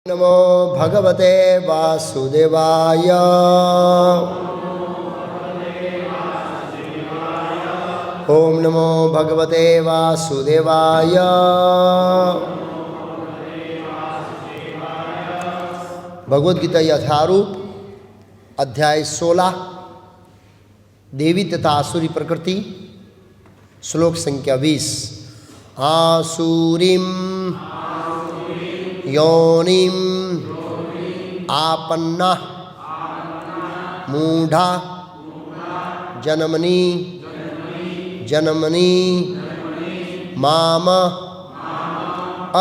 नमो भगवते वासुदेवाय। ओम नमो भगवते वासुदेवाय। भगवद गीता यथारूप अध्याय 16 देवी तथा आसुरी प्रकृति श्लोक संख्या 20। आसुरीम योनिम आपन्ना मूढ़ा जनमनी जनमनी माम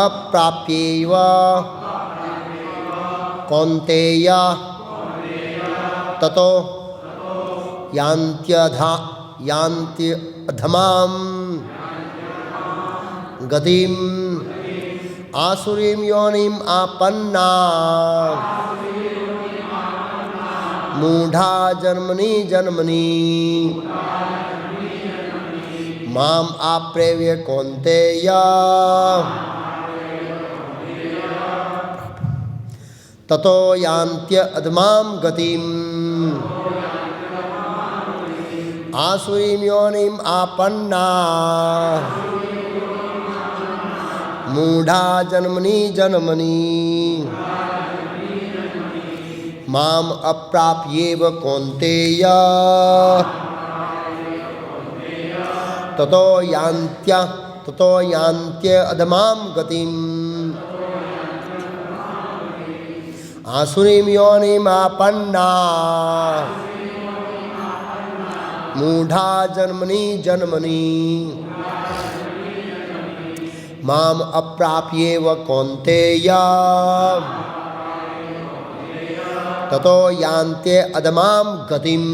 अप्राप्येव कौन्तेय ततो यान्त्यधमां गतिम् आसुरीं योनिम् आपन्ना मूढ़ा जन्मनि जन्मनि माम आप्रेव्य कौन्तेय ततो यान्त्यधमां गतिम् आसुरीं योनिम् आपन्ना मूढ़ा जन्मनि जन्मनि माम अप्राप्येव कौन्तेय ततो यान्त्यधमां गतिम् आसुरीं योनिम् आपन्ना मूढ़ा जन्मनि जन्मनि माम अप्राप्येव कौन्तेय ततो यान्त्यधमां गतिम्।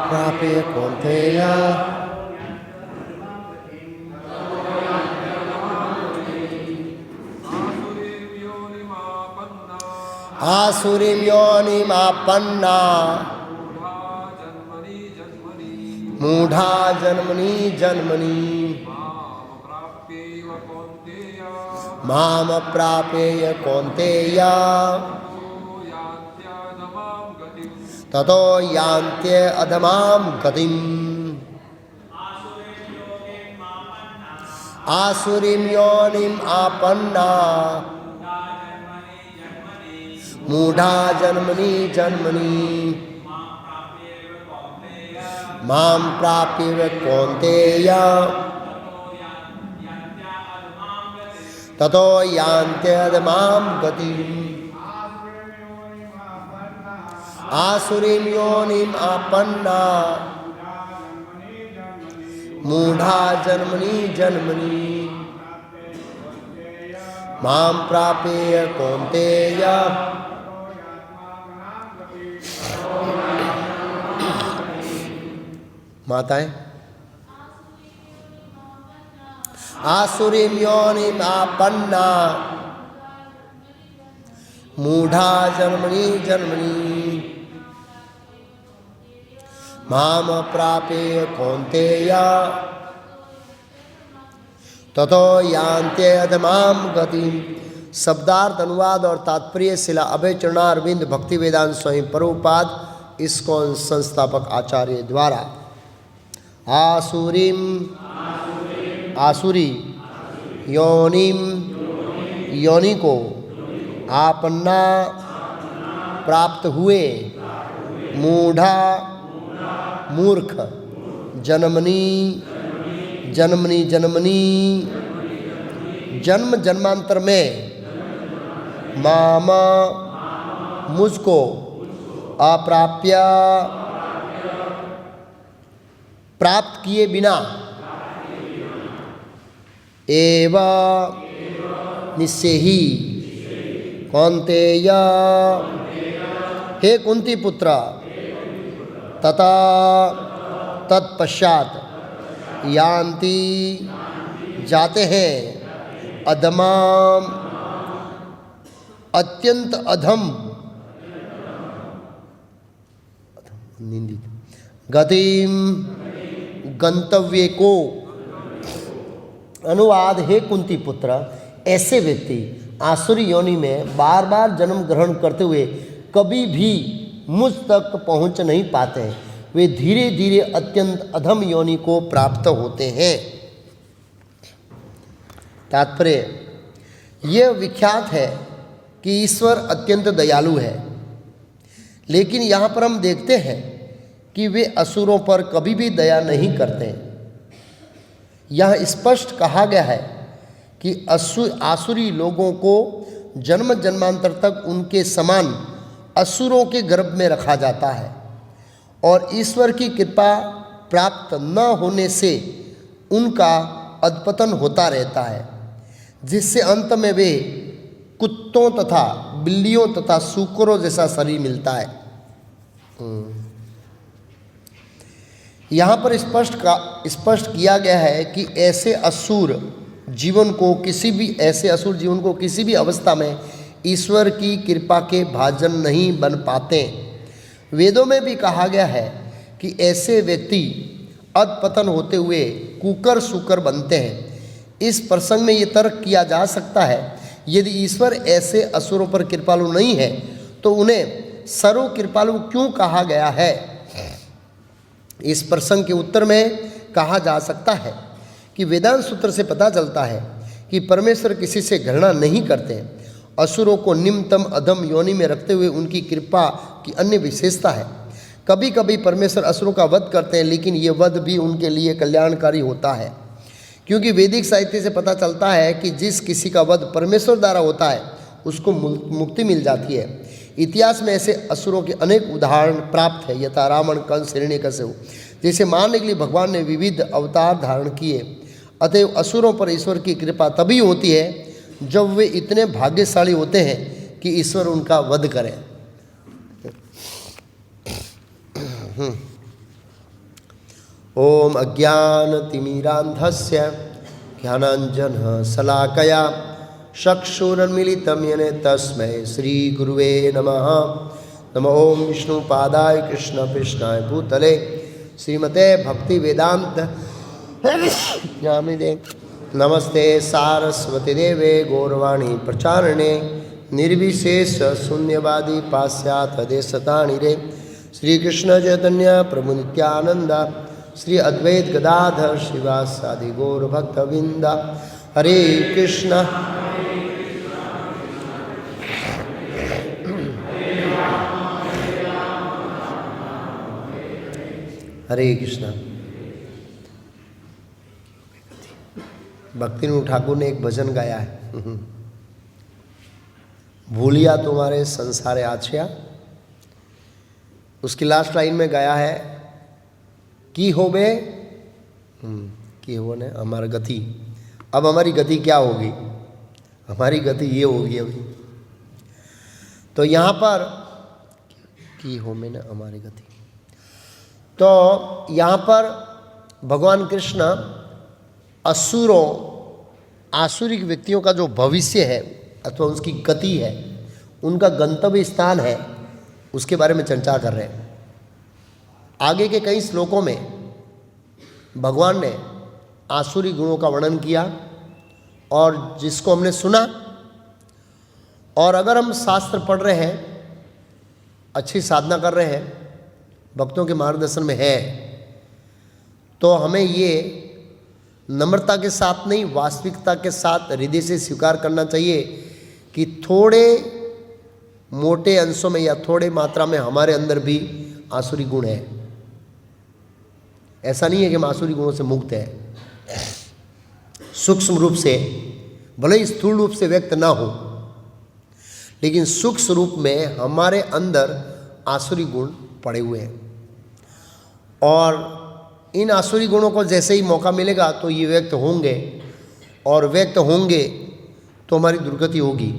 प्राप्य कौन्तेय आसुरीं योनिमापन्ना मूढ़ा जन्मनि जन्मनि माम प्राप्येय कौन्तेय ततो यान्त्यधमां गतिम्। आसुरीं योनिम् आपन्ना मूढ़ा जन्मनि जन्मनि माम प्राप्येव कौन्तेय ततो यान्त्यधमां गतिम्। आसुरीं योनिम् आपन्ना मूढ़ा जन्मनि जन्मनि माम प्राप्येय कौन्तेय माताएं आसुरीं योनिम् आपन्ना मूढ़ा जन्मनि जन्मनि माम प्राप्येय कौन्तेय ततो यान्त्यधमां गतिम्। शब्दार्थ अनुवाद और तात्पर्य शिला अभय चरणारविंद भक्ति वेदांत स्वामी प्रभुपाद इस्कॉन संस्थापक आचार्य द्वारा। आसुरीं आसुरी योनिम योनि को आपन्ना प्राप्त हुए मूढ़ा मूर्ख जन्मनि जन्मनि जन्मनि जन्म जन्मांतर में माम मुझको अप्राप्य प्राप्त किए बिना एवं निश्चय ही कौन्तेय हे कुंती पुत्र तथा तत्पश्चात यान्ति जाते हैं अधमाम अत्यंत अधम निंदित गतिम गंतव्य को। अनुवाद, हे कुंती पुत्र, ऐसे व्यक्ति आसुरी योनि में बार बार जन्म ग्रहण करते हुए कभी भी मुझ तक पहुंच नहीं पाते। वे धीरे धीरे अत्यंत अधम योनि को प्राप्त होते हैं। तात्पर्य, यह विख्यात है कि ईश्वर अत्यंत दयालु है, लेकिन यहाँ पर हम देखते हैं कि वे असुरों पर कभी भी दया नहीं करते। यह स्पष्ट कहा गया है कि आसुरी लोगों को जन्म जन्मांतर तक उनके समान असुरों के गर्भ में रखा जाता है और ईश्वर की कृपा प्राप्त न होने से उनका अधपतन होता रहता है, जिससे अंत में वे कुत्तों तथा बिल्लियों तथा सूकरों जैसा शरीर मिलता है। यहाँ पर स्पष्ट किया गया है कि ऐसे असुर जीवन को किसी भी अवस्था में ईश्वर की कृपा के भाजन नहीं बन पाते। वेदों में भी कहा गया है कि ऐसे व्यक्ति अधपतन होते हुए कुकर सूकर बनते हैं। इस प्रसंग में ये तर्क किया जा सकता है, यदि ईश्वर ऐसे असुरों पर कृपालु नहीं है तो उन्हें सर्व कृपालु क्यों कहा गया है। इस प्रसंग के उत्तर में कहा जा सकता है कि वेदांत सूत्र से पता चलता है कि परमेश्वर किसी से घृणा नहीं करते। असुरों को निम्नतम अधम योनि में रखते हुए उनकी कृपा की अन्य विशेषता है। कभी कभी परमेश्वर असुरों का वध करते हैं, लेकिन ये वध भी उनके लिए कल्याणकारी होता है, क्योंकि वैदिक साहित्य से पता चलता है कि जिस किसी का वध परमेश्वर द्वारा होता है उसको मुक्ति मिल जाती है। इतिहास में ऐसे असुरों के अनेक उदाहरण प्राप्त है, यथा रावण, कंस, हिरण्यकश्यप, जिसे मारने के लिए भगवान ने विविध अवतार धारण किए। अतएव असुरों पर ईश्वर की कृपा तभी होती है जब वे इतने भाग्यशाली होते हैं कि ईश्वर उनका वध करे। ओम अज्ञानतिमिरान्धस्य ज्ञानाञ्जन शलाकया चक्षुरुन्मीलितं येन तस्मै श्रीगुरुवे नमः। नमो ओम विष्णुपादाय कृष्णपृष्ठाय भूतले श्रीमते भक्तिवेदान्त स्वामिने नमस्ते सारस्वती देवे गौरवाणी प्रचारणे निर्विशेष शून्यवादी पाश्चात्य देशतानिरे। श्री कृष्ण चैतन्य प्रभु नित्यानंद श्री अद्वैत गदाधर शिवासादि गौर भक्तविंद। हरे कृष्ण हरे कृष्ण। भक्तिनाथ ठाकुर ने एक भजन गाया है, भूलिया तुम्हारे संसारे आछिया। उसकी लास्ट लाइन में गाया है की हो बे की हो ने हमारी गति। अब हमारी गति क्या होगी? हमारी गति ये होगी अभी। तो यहाँ पर की हो में ना हमारी गति, तो यहाँ पर भगवान कृष्ण आसुरिक व्यक्तियों का जो भविष्य है अथवा उसकी गति है, उनका गंतव्य स्थान है, उसके बारे में चर्चा कर रहे हैं। आगे के कई श्लोकों में भगवान ने आसुरी गुणों का वर्णन किया और जिसको हमने सुना, और अगर हम शास्त्र पढ़ रहे हैं, अच्छी साधना कर रहे हैं, भक्तों के मार्गदर्शन में है, तो हमें ये नम्रता के साथ नहीं, वास्तविकता के साथ हृदय से स्वीकार करना चाहिए कि थोड़े मोटे अंशों में या थोड़े मात्रा में हमारे अंदर भी आसुरी गुण है। ऐसा नहीं है कि हम आसुरी गुणों से मुक्त हैं। सूक्ष्म रूप से, भले ही स्थूल रूप से व्यक्त ना हो, लेकिन सूक्ष्म रूप में हमारे अंदर आसुरी गुण पड़े हुए हैं, और इन आसुरी गुणों को जैसे ही मौका मिलेगा तो ये व्यक्त होंगे, और व्यक्त होंगे तो हमारी दुर्गति होगी।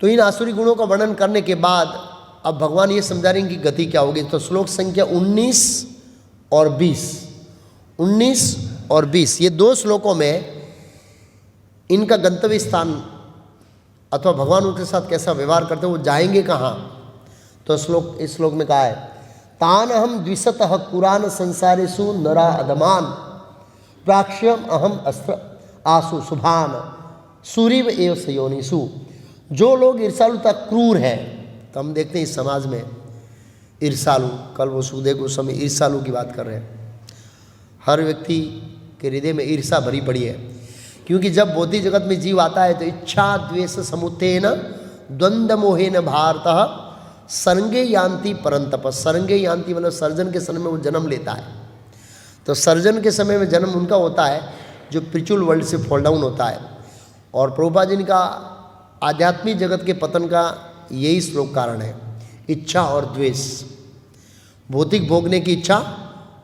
तो इन आसुरी गुणों का वर्णन करने के बाद अब भगवान ये समझा रहे हैं कि गति क्या होगी। तो श्लोक संख्या 19 और 20 ये दो श्लोकों में इनका गंतव्य स्थान अथवा भगवान उनके साथ कैसा व्यवहार करते हैं, वो जाएंगे कहाँ। तो इस श्लोक में कहा है, तान अहम द्विशतः कुरान संसारेषु नरा अदमान प्राक्ष्यम अहम अस्त्र आसु शुभान सूरीव एव सयोनिषु। जो लोग ईर्षालु तक क्रूर है, तो हम देखते हैं इस समाज में ईर्षालु, कल वो सुखदेव गोस्वामी ईर्षालु की बात कर रहे हैं। हर व्यक्ति के हृदय में ईर्षा भरी पड़ी है, क्योंकि जब भौतिक जगत में जीव आता है तो इच्छा द्वेष समुत्थेन द्वंद्व मोहेन भारतः सर्गे यान्ति परंतप। सर्गे यान्ति मतलब सर्जन के समय में वो जन्म लेता है। तो सर्जन के समय में जन्म उनका होता है जो स्पिरिचुअल वर्ल्ड से फॉल डाउन होता है। और प्रभुपाद जी का आध्यात्मिक जगत के पतन का यही श्लोक कारण है, इच्छा और द्वेष, भौतिक भोगने की इच्छा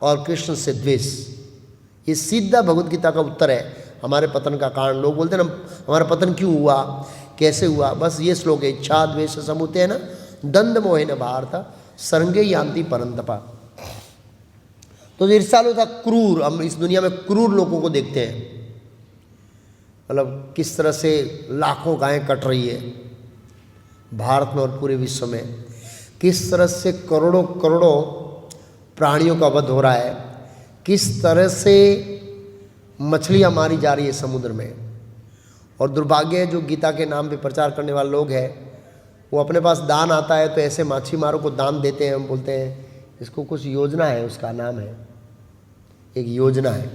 और कृष्ण से द्वेष। ये सीधा भगवद गीता का उत्तर है हमारे पतन का कारण। लोग बोलते हैं ना हमारा पतन क्यों हुआ, कैसे हुआ, बस ये श्लोक है, इच्छा द्वेष समुत्थेन दंड मोहेन भारत सर्गे यान्ति परंतपा। तो ईर्षालु था क्रूर। हम इस दुनिया में क्रूर लोगों को देखते हैं, मतलब किस तरह से लाखों गायें कट रही है भारत में और पूरे विश्व में, किस तरह से करोड़ों करोड़ों प्राणियों का वध हो रहा है, किस तरह से मछलियां मारी जा रही है समुद्र में। और दुर्भाग्य है जो गीता के नाम पे प्रचार करने वाले लोग हैं, वो अपने पास दान आता है तो ऐसे मच्छीमारों को दान देते हैं। हम बोलते हैं इसको कुछ योजना है, उसका नाम है, एक योजना है।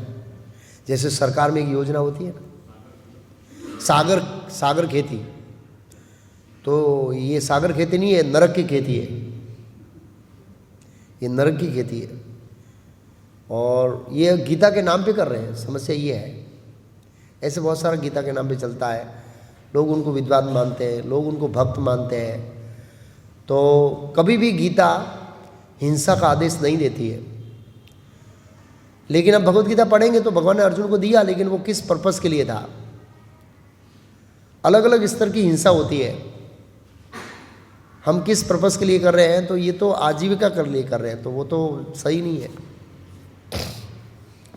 जैसे सरकार में एक योजना होती है ना, सागर खेती, तो ये सागर खेती नहीं है, नरक की खेती है, ये नरक की खेती है। और ये गीता के नाम पे कर रहे हैं। समस्या ये है, ऐसे बहुत सारा गीता के नाम पे चलता है। लोग उनको विद्वान मानते हैं, लोग उनको भक्त मानते हैं। तो कभी भी गीता हिंसा का आदेश नहीं देती है। लेकिन अब भगवत गीता पढ़ेंगे तो भगवान ने अर्जुन को दिया, लेकिन वो किस पर्पस के लिए था। अलग अलग स्तर की हिंसा होती है, हम किस पर्पस के लिए कर रहे हैं। तो ये तो आजीविका कर लिए कर रहे हैं, तो वो तो सही नहीं है।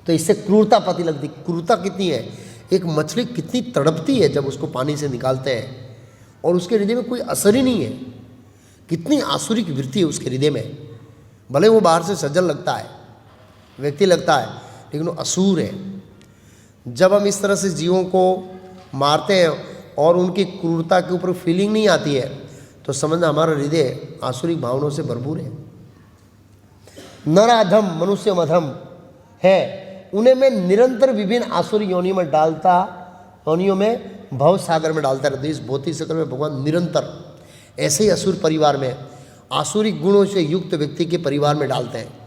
तो इससे क्रूरता पता लगती। क्रूरता कितनी है, एक मछली कितनी तड़पती है जब उसको पानी से निकालते हैं और उसके हृदय में कोई असर ही नहीं है। कितनी आसुरिक वृत्ति है उसके हृदय में। भले वो बाहर से सज्जन लगता है, व्यक्ति लगता है, लेकिन वो असुर है। जब हम इस तरह से जीवों को मारते हैं और उनकी क्रूरता के ऊपर फीलिंग नहीं आती है, तो समझना हमारा हृदय आसुरिक भावनाओं से भरपूर है। नराधम मनुष्य मधम है, उन्हें मैं निरंतर विभिन्न आसुरी योनियों में योनियों में भव सागर में डालता रहता है। इस भौतिक सागर में भगवान निरंतर ऐसे ही असुर परिवार में, आसुरी गुणों से युक्त व्यक्ति के परिवार में डालते हैं।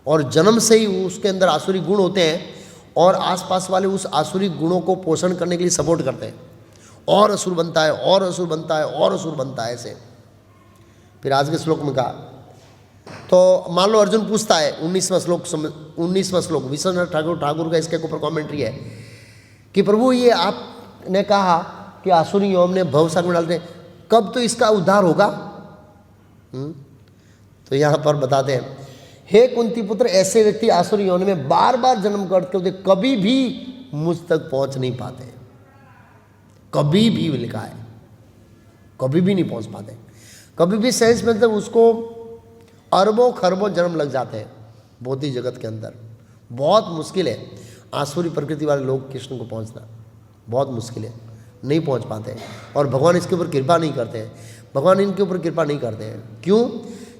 और जन्म से ही उसके अंदर आसुरी गुण होते हैं और आसपास वाले उस आसुरी गुणों को पोषण करने के लिए सपोर्ट करते हैं। और असुर बनता है, और असुर बनता है, और असुर बनता है ऐसे। फिर आज के श्लोक में कहा, तो मान लो अर्जुन पूछता है 19वां श्लोक विश्वनाथ ठाकुर का इसके ऊपर कमेंट्री है कि प्रभु ये आपने कहा कि आसुरी योम ने भवसागर में डालते हैं, कब तो इसका उद्धार होगा। तो यहाँ पर बताते हैं, हे कुंती पुत्र, ऐसे व्यक्ति आसुरी योनि में बार बार जन्म करते होते कभी भी मुझ तक पहुँच नहीं पाते। कभी भी लिखा है, कभी भी नहीं पहुँच पाते। कभी भी सहज में तक उसको अरबों खरबों जन्म लग जाते हैं भौतिक जगत के अंदर। बहुत मुश्किल है आसुरी प्रकृति वाले लोग कृष्ण को पहुंचना, बहुत मुश्किल है, नहीं पहुंच पाते हैं। और भगवान इसके ऊपर कृपा नहीं करते हैं, भगवान इनके ऊपर कृपा नहीं करते हैं। क्यों?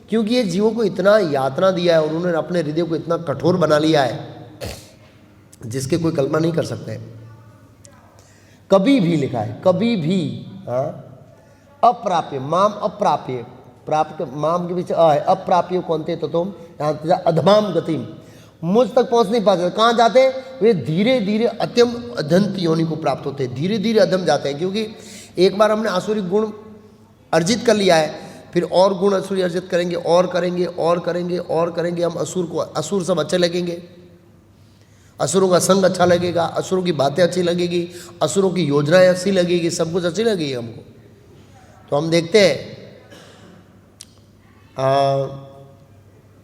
क्योंकि ये जीवों को इतना यातना दिया है और उन्होंने अपने हृदय को इतना कठोर बना लिया है जिसके कोई कल्पना नहीं कर सकते। कभी भी लिखा है, कभी भी। अप्राप्य माम अप्राप्य, प्राप्त माम के पीछे है, अप्राप्य कौन थे तो तुम यहाँ अधमाम गतिम, मुझ तक पहुँच नहीं पाते। कहाँ जाते हैं? वे धीरे धीरे अत्यम अधंत योनि को प्राप्त होते हैं, धीरे धीरे अधम जाते हैं। क्योंकि एक बार हमने आसुरी गुण अर्जित कर लिया है, फिर और गुण असुरी अर्जित करेंगे, और करेंगे और करेंगे और करेंगे। हम असुर सब अच्छे लगेंगे, असुरों का संग अच्छा लगेगा, असुरों की बातें अच्छी लगेगी, असुरों की योजनाएं अच्छी लगेगी, सब कुछ अच्छी लगेगी हमको। तो हम देखते हैं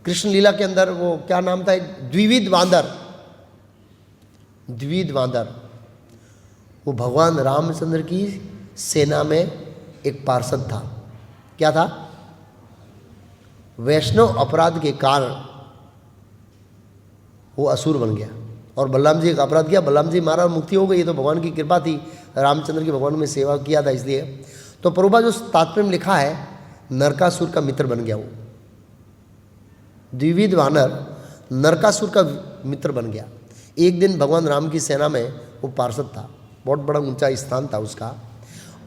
कृष्ण लीला के अंदर वो क्या नाम था, एक द्विविध वांदर, वो भगवान रामचंद्र की सेना में एक पार्षद था। क्या था? वैष्णव अपराध के कारण वो असुर बन गया और बलराम जी एक अपराध किया, बलराम जी मारा, मुक्ति हो गई। ये तो भगवान की कृपा थी, रामचंद्र की भगवान में सेवा किया था इसलिए। तो प्रभुपाद जो तात्पर्य में लिखा है, नरकासुर का मित्र बन गया वो। द्विविध वानर नरकासुर का मित्र बन गया। एक दिन भगवान राम की सेना में वो पार्षद था, बहुत बड़ा ऊंचा स्थान था उसका।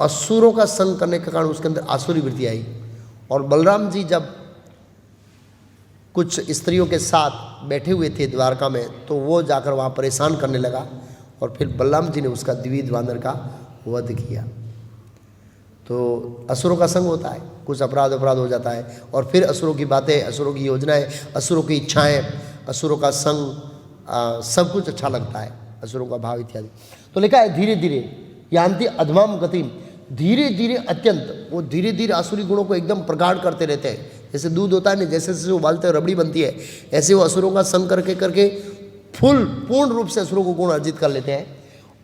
असुरों का संग करने के कारण उसके अंदर आसुरी वृत्ति आई और बलराम जी जब कुछ स्त्रियों के साथ बैठे हुए थे द्वारका में, तो वो जाकर वहाँ परेशान करने लगा और फिर बलराम जी ने उसका द्विविध वानर का वध किया। तो असुरों का संग होता है, कुछ अपराध हो जाता है और फिर असुरों की बातें, असुरों की योजनाएं, असुरों की इच्छाएं, असुरों का संग, सब कुछ अच्छा लगता है, असुरों का भाव इत्यादि। तो लिखा है धीरे धीरे यान्ति अधमाम गतिम, धीरे धीरे अत्यंत, वो धीरे धीरे आसुरी गुणों को एकदम प्रगाढ़ करते रहते हैं। जैसे दूध होता है ना, जैसे जैसे उबालते हैं रबड़ी बनती है, ऐसे वो असुरों का संग करके पूर्ण रूप से असुरों को गुण अर्जित कर लेते हैं।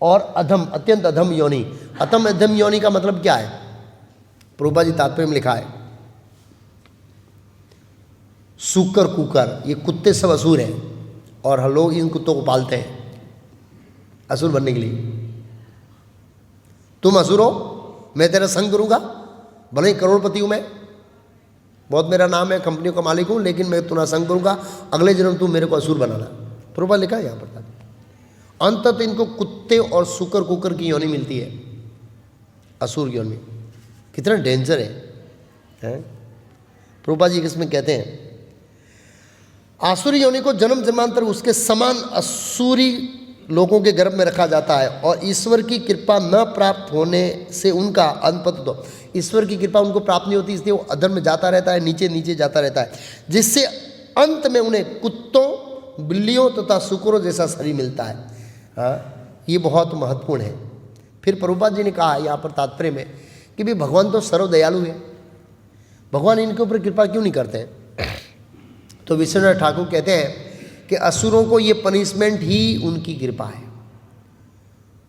और अधम, अत्यंत अधम योनि, अधम योनि का मतलब क्या है? प्रभुपाद जी तात्पर्य में लिखा है, सूकर कुकर, ये कुत्ते सब असुर हैं और हम लोग इन कुत्तों को पालते हैं असुर बनने के लिए। तुम असुर हो, मैं तेरा संग करूंगा, भले ही करोड़पति हूं मैं, बहुत मेरा नाम है, कंपनियों का मालिक हूं, लेकिन मैं तुम्हारा संग करूंगा, अगले जन्म तुम मेरे को असुर बनाना। प्रभुपाद लिखा है यहां पर। अंततः इनको कुत्ते और सुकर कुकर की योनि मिलती है, असुर की योनि। कितना डेंजर है? प्रभुपाद जी इसमें कहते हैं, आसुरी योनि को जन्म जन्मांतर उसके समान असुरी लोगों के गर्भ में रखा जाता है और ईश्वर की कृपा न प्राप्त होने से उनका अनपत, ईश्वर की कृपा उनको प्राप्त नहीं होती, इसलिए वो अधर्म में जाता रहता है, नीचे नीचे जाता रहता है, जिससे अंत में उन्हें कुत्तों, बिल्लियों तथा सुकरों जैसा शरीर मिलता है। हाँ, ये बहुत महत्वपूर्ण है। फिर प्रभुपाद जी ने कहा यहाँ पर तात्पर्य में कि भाई भगवान तो सर्वदयालु है, भगवान इनके ऊपर कृपा क्यों नहीं करते हैं? तो विश्वनाथ ठाकुर कहते हैं कि असुरों को ये पनिशमेंट ही उनकी कृपा है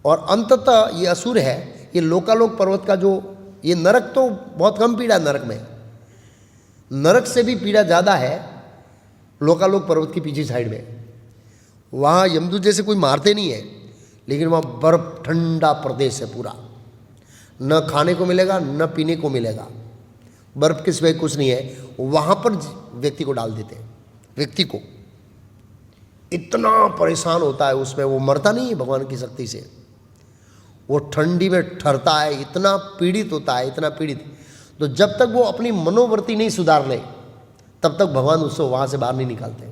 और अंततः ये असुर है, ये लोकालोक पर्वत का जो ये नरक, तो बहुत कम पीड़ा नरक में, नरक से भी पीड़ा ज़्यादा है लोकालोक पर्वत की पीछे साइड में। वहाँ यमदूत जैसे कोई मारते नहीं है, लेकिन वहाँ बर्फ, ठंडा प्रदेश है पूरा, न खाने को मिलेगा न पीने को मिलेगा, बर्फ के सिवाय कुछ नहीं है। वहाँ पर व्यक्ति को डाल देते हैं, व्यक्ति को इतना परेशान होता है उसमें, वो मरता नहीं है भगवान की शक्ति से, वो ठंडी में ठहरता है, इतना पीड़ित होता है, इतना पीड़ित। तो जब तक वो अपनी मनोवृत्ति नहीं सुधार ले तब तक भगवान उसको वहाँ से बाहर नहीं निकालते।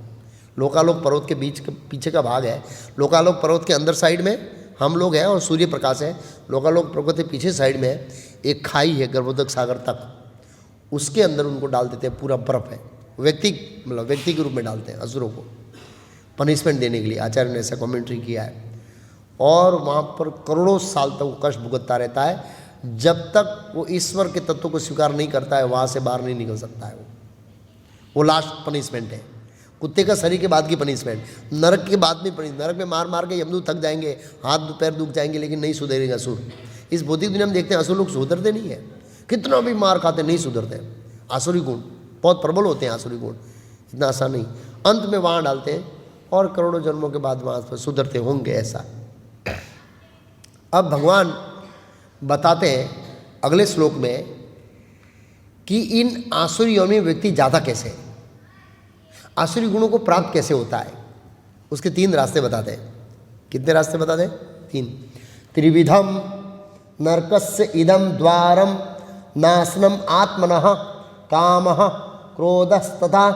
लोकालोक पर्वत के बीच पीछे का भाग है, लोकालोक पर्वत के अंदर साइड में हम लोग हैं और सूर्य प्रकाश है। लोकालोक पर्वत के पीछे साइड में एक खाई है गर्भोदक सागर तक, उसके अंदर उनको डाल देते हैं, पूरा बर्फ है, व्यक्ति मतलब व्यक्ति के रूप में डालते हैं असुरों को पनिशमेंट देने के लिए। आचार्य ने ऐसा कमेंट्री किया है। और वहाँ पर करोड़ों साल तक वो कष्ट भुगतता रहता है, जब तक वो ईश्वर के तत्व को स्वीकार नहीं करता है वहाँ से बाहर नहीं निकल सकता है। वो लास्ट पनिशमेंट है, कुत्ते का शरीर के बाद की पनिशमेंट, नरक के बाद में पनिशमेंट। नरक में मार मार के यमदूत थक जाएंगे, हाथ पैर दुख जाएंगे, लेकिन नहीं सुधरेगा असुर। इस भौतिक दुनिया में देखते हैं असुर लोग सुधरते नहीं है, कितना भी मार खाते नहीं सुधरते। आसुरी गुण बहुत प्रबल होते हैं, आसुरी गुण इतना आसान नहीं। अंत में वहाँ डालते हैं और करोड़ों जन्मों के बाद वहाँ पर सुधरते होंगे ऐसा। अब भगवान बताते हैं अगले श्लोक में कि इन आसुरी योनि में व्यक्ति जाता कैसे, आसुरी गुणों को प्राप्त कैसे होता है। उसके 3 रास्ते बताते हैं। कितने रास्ते बताते हैं? 3। त्रिविधम नरकस्य इदम द्वारम नाशनम आत्मनः कामः क्रोधस्तथा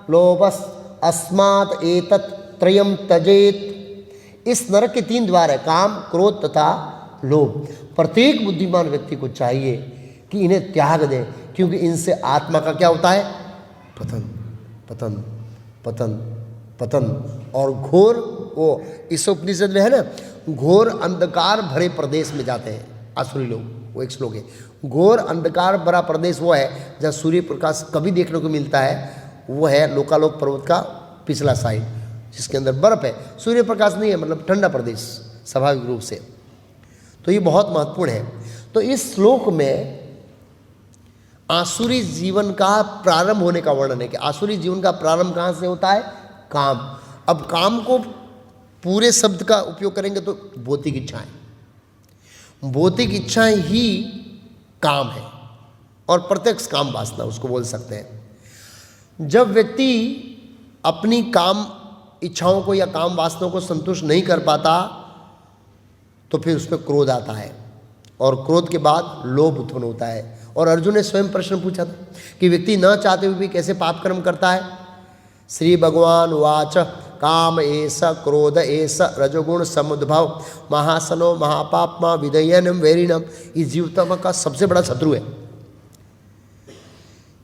लोभस् अस्मात् एतत् त्रयम तजेत। इस नरक के 3 द्वार है, काम, क्रोध तथा लोभ। प्रत्येक बुद्धिमान व्यक्ति को चाहिए कि इन्हें त्याग दें, क्योंकि इनसे आत्मा का क्या होता है? पतन पतन पतन पतन। और घोर, वो इस उपनिषद में है ना, घोर अंधकार भरे प्रदेश में जाते हैं आसुरी लोग। वो एक श्लोक है, घोर अंधकार भरा प्रदेश वो है जहाँ सूर्य प्रकाश कभी देखने को मिलता है। वो है लोकालोक पर्वत का पिछला साइड, जिसके अंदर बर्फ है, सूर्य प्रकाश नहीं है, मतलब ठंडा प्रदेश स्वाभाविक रूप से। तो ये बहुत महत्वपूर्ण है। तो इस श्लोक में आसुरी जीवन का प्रारंभ होने का वर्णन है कि आसुरी जीवन का प्रारंभ कहाँ से होता है? काम। अब काम को पूरे शब्द का उपयोग करेंगे तो भौतिक इच्छाएं। भौतिक इच्छाएं ही काम है और प्रत्यक्ष काम वासना उसको बोल सकते हैं। जब व्यक्ति अपनी काम इच्छाओं को या काम वासनाओं को संतुष्ट नहीं कर पाता तो फिर उसमें क्रोध आता है और क्रोध के बाद लोभ उत्पन्न होता है। और अर्जुन ने स्वयं प्रश्न पूछा था कि व्यक्ति न चाहते हुए भी कैसे पाप कर्म करता है। श्री भगवान वाच काम एस क्रोध एस रजोगुण समुद्भव महासनो महापापमा विधेयनम वैरिणम। इस जीवत्म का सबसे बड़ा शत्रु है।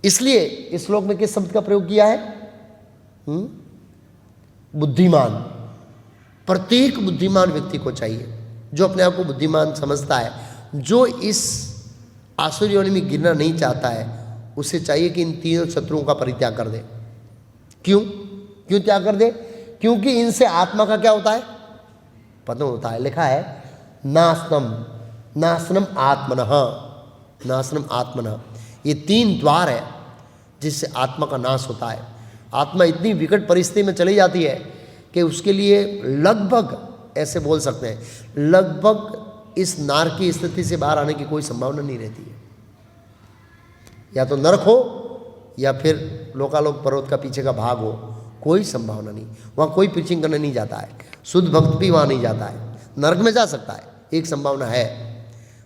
इसलिए इस श्लोक में किस शब्द का प्रयोग किया है? बुद्धिमान। प्रत्येक बुद्धिमान व्यक्ति को चाहिए, जो अपने आप को बुद्धिमान समझता है, जो इस आसुरी योनि में गिरना नहीं चाहता है, उसे चाहिए कि इन तीनों शत्रुओं का परित्याग कर दे। क्यों त्याग कर दे? क्योंकि इनसे आत्मा का क्या होता है? पतन होता है। लिखा है नाशनम आत्मनः। ये 3 द्वार है जिससे आत्मा का नाश होता है। आत्मा इतनी विकट परिस्थिति में चली जाती है कि उसके लिए लगभग, ऐसे बोल सकते हैं, लगभग इस नार की स्थिति से बाहर आने की कोई संभावना नहीं रहती है। या तो नरक हो या फिर लोकालोक पर्वत का पीछे का भाग हो, कोई संभावना नहीं। वहाँ कोई पिचिंग करने नहीं जाता है, शुद्ध भक्त भी वहाँ नहीं जाता है। नरक में जा सकता है, एक संभावना है।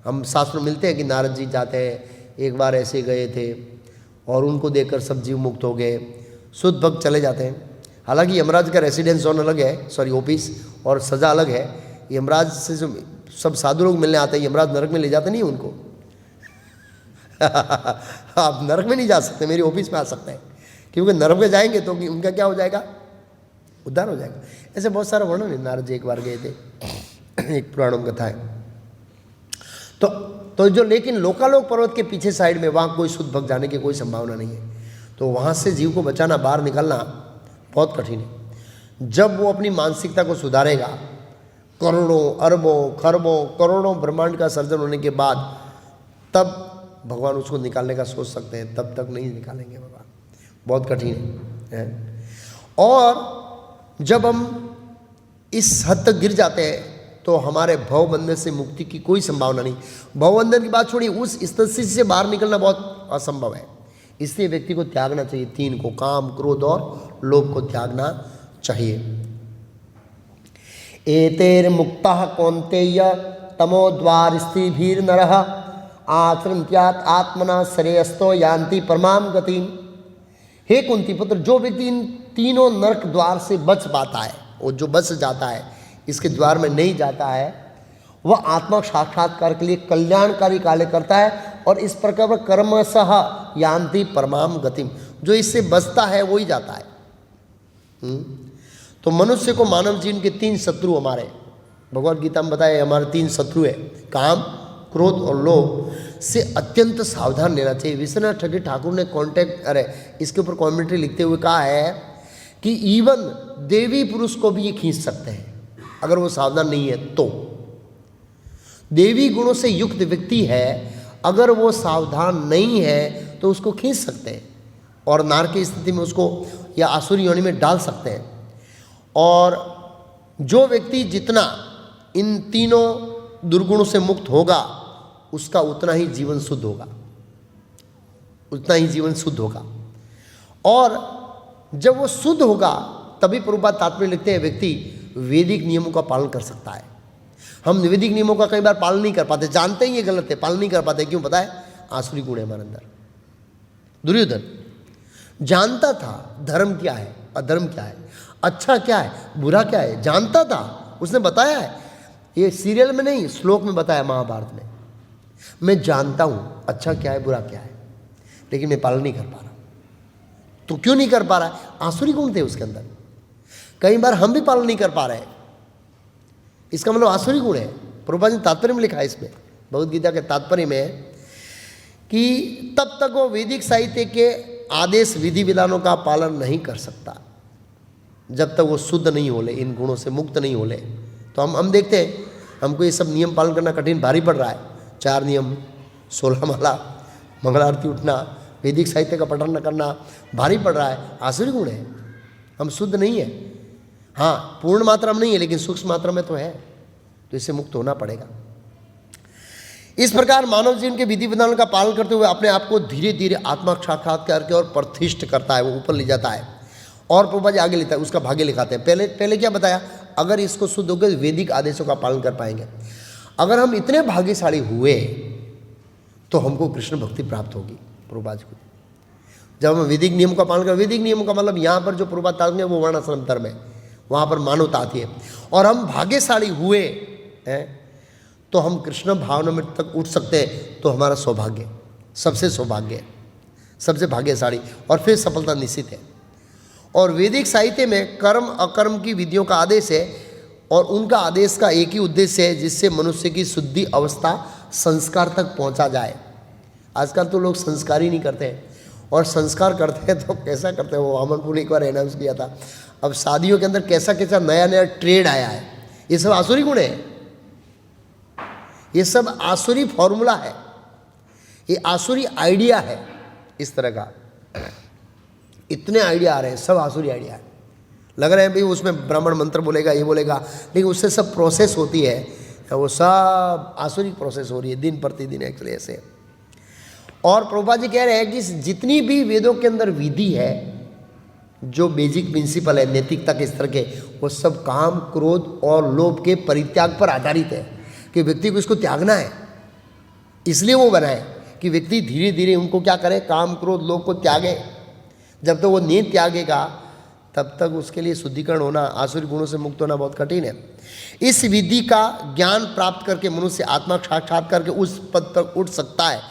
हम शास्त्रों मिलते हैं कि नारद जी जाते हैं, एक बार ऐसे गए थे और उनको देखकर सब जीव मुक्त हो गए। शुद्ध भक्त चले जाते हैं। हालांकि यमराज का रेसिडेंस जोन अलग है, सॉरी ऑफिस, और सज़ा अलग है। यमराज से जो सब साधु लोग मिलने आते हैं, यमराज नरक में ले जाते नहीं उनको। आप नरक में नहीं जा सकते, मेरी ऑफिस में आ सकते हैं, क्योंकि नरक में जाएंगे तो उनका क्या हो जाएगा? उद्धार हो जाएगा। ऐसे बहुत सारा वर्णन है। नारद जी एक बार गए थे, एक पुराणों कथा है। तो जो, लेकिन लोकालोक पर्वत के पीछे साइड में वहाँ कोई शुद्ध भक्त जाने की कोई संभावना नहीं है। तो वहाँ से जीव को बचाना, बाहर निकलना बहुत कठिन है। जब वो अपनी मानसिकता को सुधारेगा, करोड़ों अरबों खरबों करोड़ों ब्रह्मांड का सर्जन होने के बाद, तब भगवान उसको निकालने का सोच सकते हैं। तब तक नहीं निकालेंगे भगवान, बहुत कठिन है। और जब हम इस हद तक गिर जाते हैं तो हमारे भवबंधन से मुक्ति की कोई संभावना नहीं। भवबंधन की बात छोड़िए, उस स्थिति से बाहर निकलना बहुत असंभव है। इसलिए व्यक्ति को त्यागना चाहिए 3 को, काम क्रोध और लोभ को त्यागना चाहिए। एतैर्मुक्तः कौन्तेय तमोद्वार स्त्रीभिर् नरः आचरन्त्यात् आत्मना श्रेयस्तो यान्ति परमां गतिम्। हे कुंती पुत्र, जो व्यक्ति इन तीनों नरक द्वार से बच पाता है, और जो बच जाता है, इसके द्वार में नहीं जाता है, वह आत्मा साक्षात्कार के लिए कल्याणकारी कार्य करता है। और इस प्रकार वह कर्मशः यान्ति परमां गतिम्। जो इससे बचता है वही जाता है। तो मनुष्य को, मानव जीवन के 3 शत्रु हमारे भगवद गीता में बताए, हमारे 3 शत्रु है, काम क्रोध और लोभ, से अत्यंत सावधान रहना चाहिए। विश्वनाथ ठगी ठाकुर ने इसके ऊपर कॉमेंट्री लिखते हुए कहा है कि इवन देवी पुरुष को भी ये खींच सकते हैं अगर वो सावधान नहीं है तो। देवी गुणों से युक्त व्यक्ति है, अगर वो सावधान नहीं है तो उसको खींच सकते हैं और नार की स्थिति में उसको या आसुरी योनि में डाल सकते हैं। और जो व्यक्ति जितना इन तीनों दुर्गुणों से मुक्त होगा, उसका उतना ही जीवन शुद्ध होगा, उतना ही जीवन शुद्ध होगा। और जब वो शुद्ध होगा तभी प्रभुपाद तात्पर्य लिखते हैं, व्यक्ति वैदिक नियमों का पालन कर सकता है। हम वैदिक नियमों का कई बार पालन नहीं कर पाते, जानते ही ये गलत है, पालन नहीं कर पाते। क्यों? पता है, आसुरी गुण है हमारे अंदर। दुर्योधन जानता था धर्म क्या है, अधर्म क्या है, अच्छा क्या है, बुरा क्या है, जानता था। उसने बताया है, ये सीरियल में नहीं, श्लोक में बताया महाभारत में। मैं जानता हूँ अच्छा क्या है, बुरा क्या है, लेकिन मैं पालन नहीं कर पा रहा। तो क्यों नहीं कर पा रहा है? आसुरी गुण थे उसके अंदर। कई बार हम भी पालन नहीं कर पा रहे हैं, इसका मतलब आसुरी गुण है। प्रभुपाद ने तात्पर्य में लिखा है इसमें, भगवद गीता के तात्पर्य में, कि तब तक वो वैदिक साहित्य के आदेश विधि विधानों का पालन नहीं कर सकता जब तक वो शुद्ध नहीं हो ले, इन गुणों से मुक्त नहीं हो ले। तो हम देखते हैं, हमको ये सब नियम पालन करना कठिन भारी पड़ रहा है। 4 नियम, 16 माला, मंगल आरती उठना, वैदिक साहित्य का पठन करना भारी पड़ रहा है, आसुरी गुण है। हम शुद्ध नहीं है, हाँ पूर्ण मात्रा में नहीं है, लेकिन सूक्ष्म मात्रा में तो है, तो इससे मुक्त होना पड़ेगा। इस प्रकार मानव जीवन के विधि विधान का पालन करते हुए अपने आप को धीरे धीरे आत्मा साक्षात्कार के और प्रतिष्ठ करता है, वो ऊपर ले जाता है और प्रभुपाद जी आगे लेता है, उसका भाग्य लिखाते हैं। पहले क्या बताया, अगर इसको शुद्ध होकर वैदिक आदेशों का पालन कर पाएंगे, अगर हम इतने भाग्यशाली हुए तो हमको कृष्ण भक्ति प्राप्त होगी। प्रभुपाद जी को जब हम वैदिक नियम का पालन कर, वैदिक नियम का मतलब यहाँ पर जो प्रभुपाद तात्पर्य वो वर्णाश्रम धर्म है, वहाँ पर मानवता आती है, और हम भाग्यशाली हुए हैं तो हम कृष्ण भावना में तक उठ सकते हैं, तो हमारा सौभाग्य, सबसे सौभाग्य, सबसे भाग्यशाली, और फिर सफलता निश्चित है। और वैदिक साहित्य में कर्म अकर्म की विधियों का आदेश है, और उनका आदेश का एक ही उद्देश्य है, जिससे मनुष्य की शुद्धि अवस्था संस्कार तक पहुंचा जाए। आजकल तो लोग संस्कार ही नहीं करते हैं, और संस्कार करते हैं तो कैसा करते हैं, वो वामनपुर एक बार अनाउंस किया था। अब शादियों के अंदर कैसा कैसा नया नया ट्रेड आया है, ये सब आसुरी गुण है, ये सब आसुरी फॉर्मूला है, ये आसुरी आइडिया है। इस तरह का इतने आइडिया आ रहे हैं, सब आसुरी आइडिया है। लग रहे हैं भाई उसमें ब्राह्मण मंत्र बोलेगा, ये बोलेगा, लेकिन उससे सब प्रोसेस होती है, वो सब आसुरी प्रोसेस हो रही है दिन प्रतिदिन एक्चुअली ऐसे। और प्रभुपाद जी कह रहे हैं कि जितनी भी वेदों के अंदर विधि है, जो बेसिक प्रिंसिपल है नैतिकता के स्तर के, वो सब काम क्रोध और लोभ के परित्याग पर आधारित है, कि व्यक्ति को इसको त्यागना है। इसलिए वो बनाए कि व्यक्ति धीरे धीरे उनको क्या करे, काम क्रोध लोभ को त्यागे। जब तक वो नहीं त्यागेगा तब तक उसके लिए शुद्धिकरण होना, आसुरी गुणों से मुक्त होना बहुत कठिन है। इस विधि का ज्ञान प्राप्त करके मनुष्य आत्मा साक्षात्कार के उस पद पर उठ सकता है।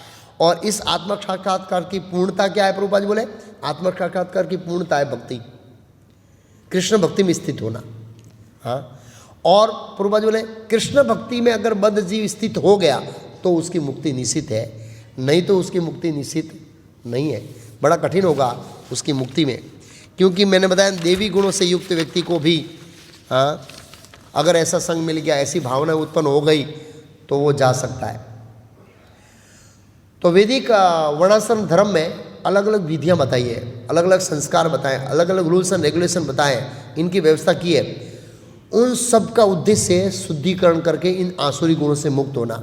और इस आत्मा साक्षात्कार की पूर्णता क्या है, प्रभुपाद जी बोले, आत्मा साक्षात्कार की पूर्णता है भक्ति, कृष्ण भक्ति में स्थित होना। हाँ, और प्रभुपाद जी बोले कृष्ण भक्ति में अगर बद्ध जीव स्थित हो गया तो उसकी मुक्ति निश्चित है, नहीं तो उसकी मुक्ति निश्चित नहीं है, बड़ा कठिन होगा उसकी मुक्ति में। क्योंकि मैंने बताया देवी गुणों से युक्त व्यक्ति को भी अगर ऐसा संग मिल गया, ऐसी भावना उत्पन्न हो गई तो वो जा सकता है। तो वैदिक वर्णाश्रम धर्म में अलग अलग विधियाँ बताई है, अलग अलग संस्कार बताएं, अलग अलग रूल्स एंड रेगुलेशन बताएं, इनकी व्यवस्था की है। उन सब का उद्देश्य है शुद्धिकरण करके इन आसुरी गुणों से मुक्त होना,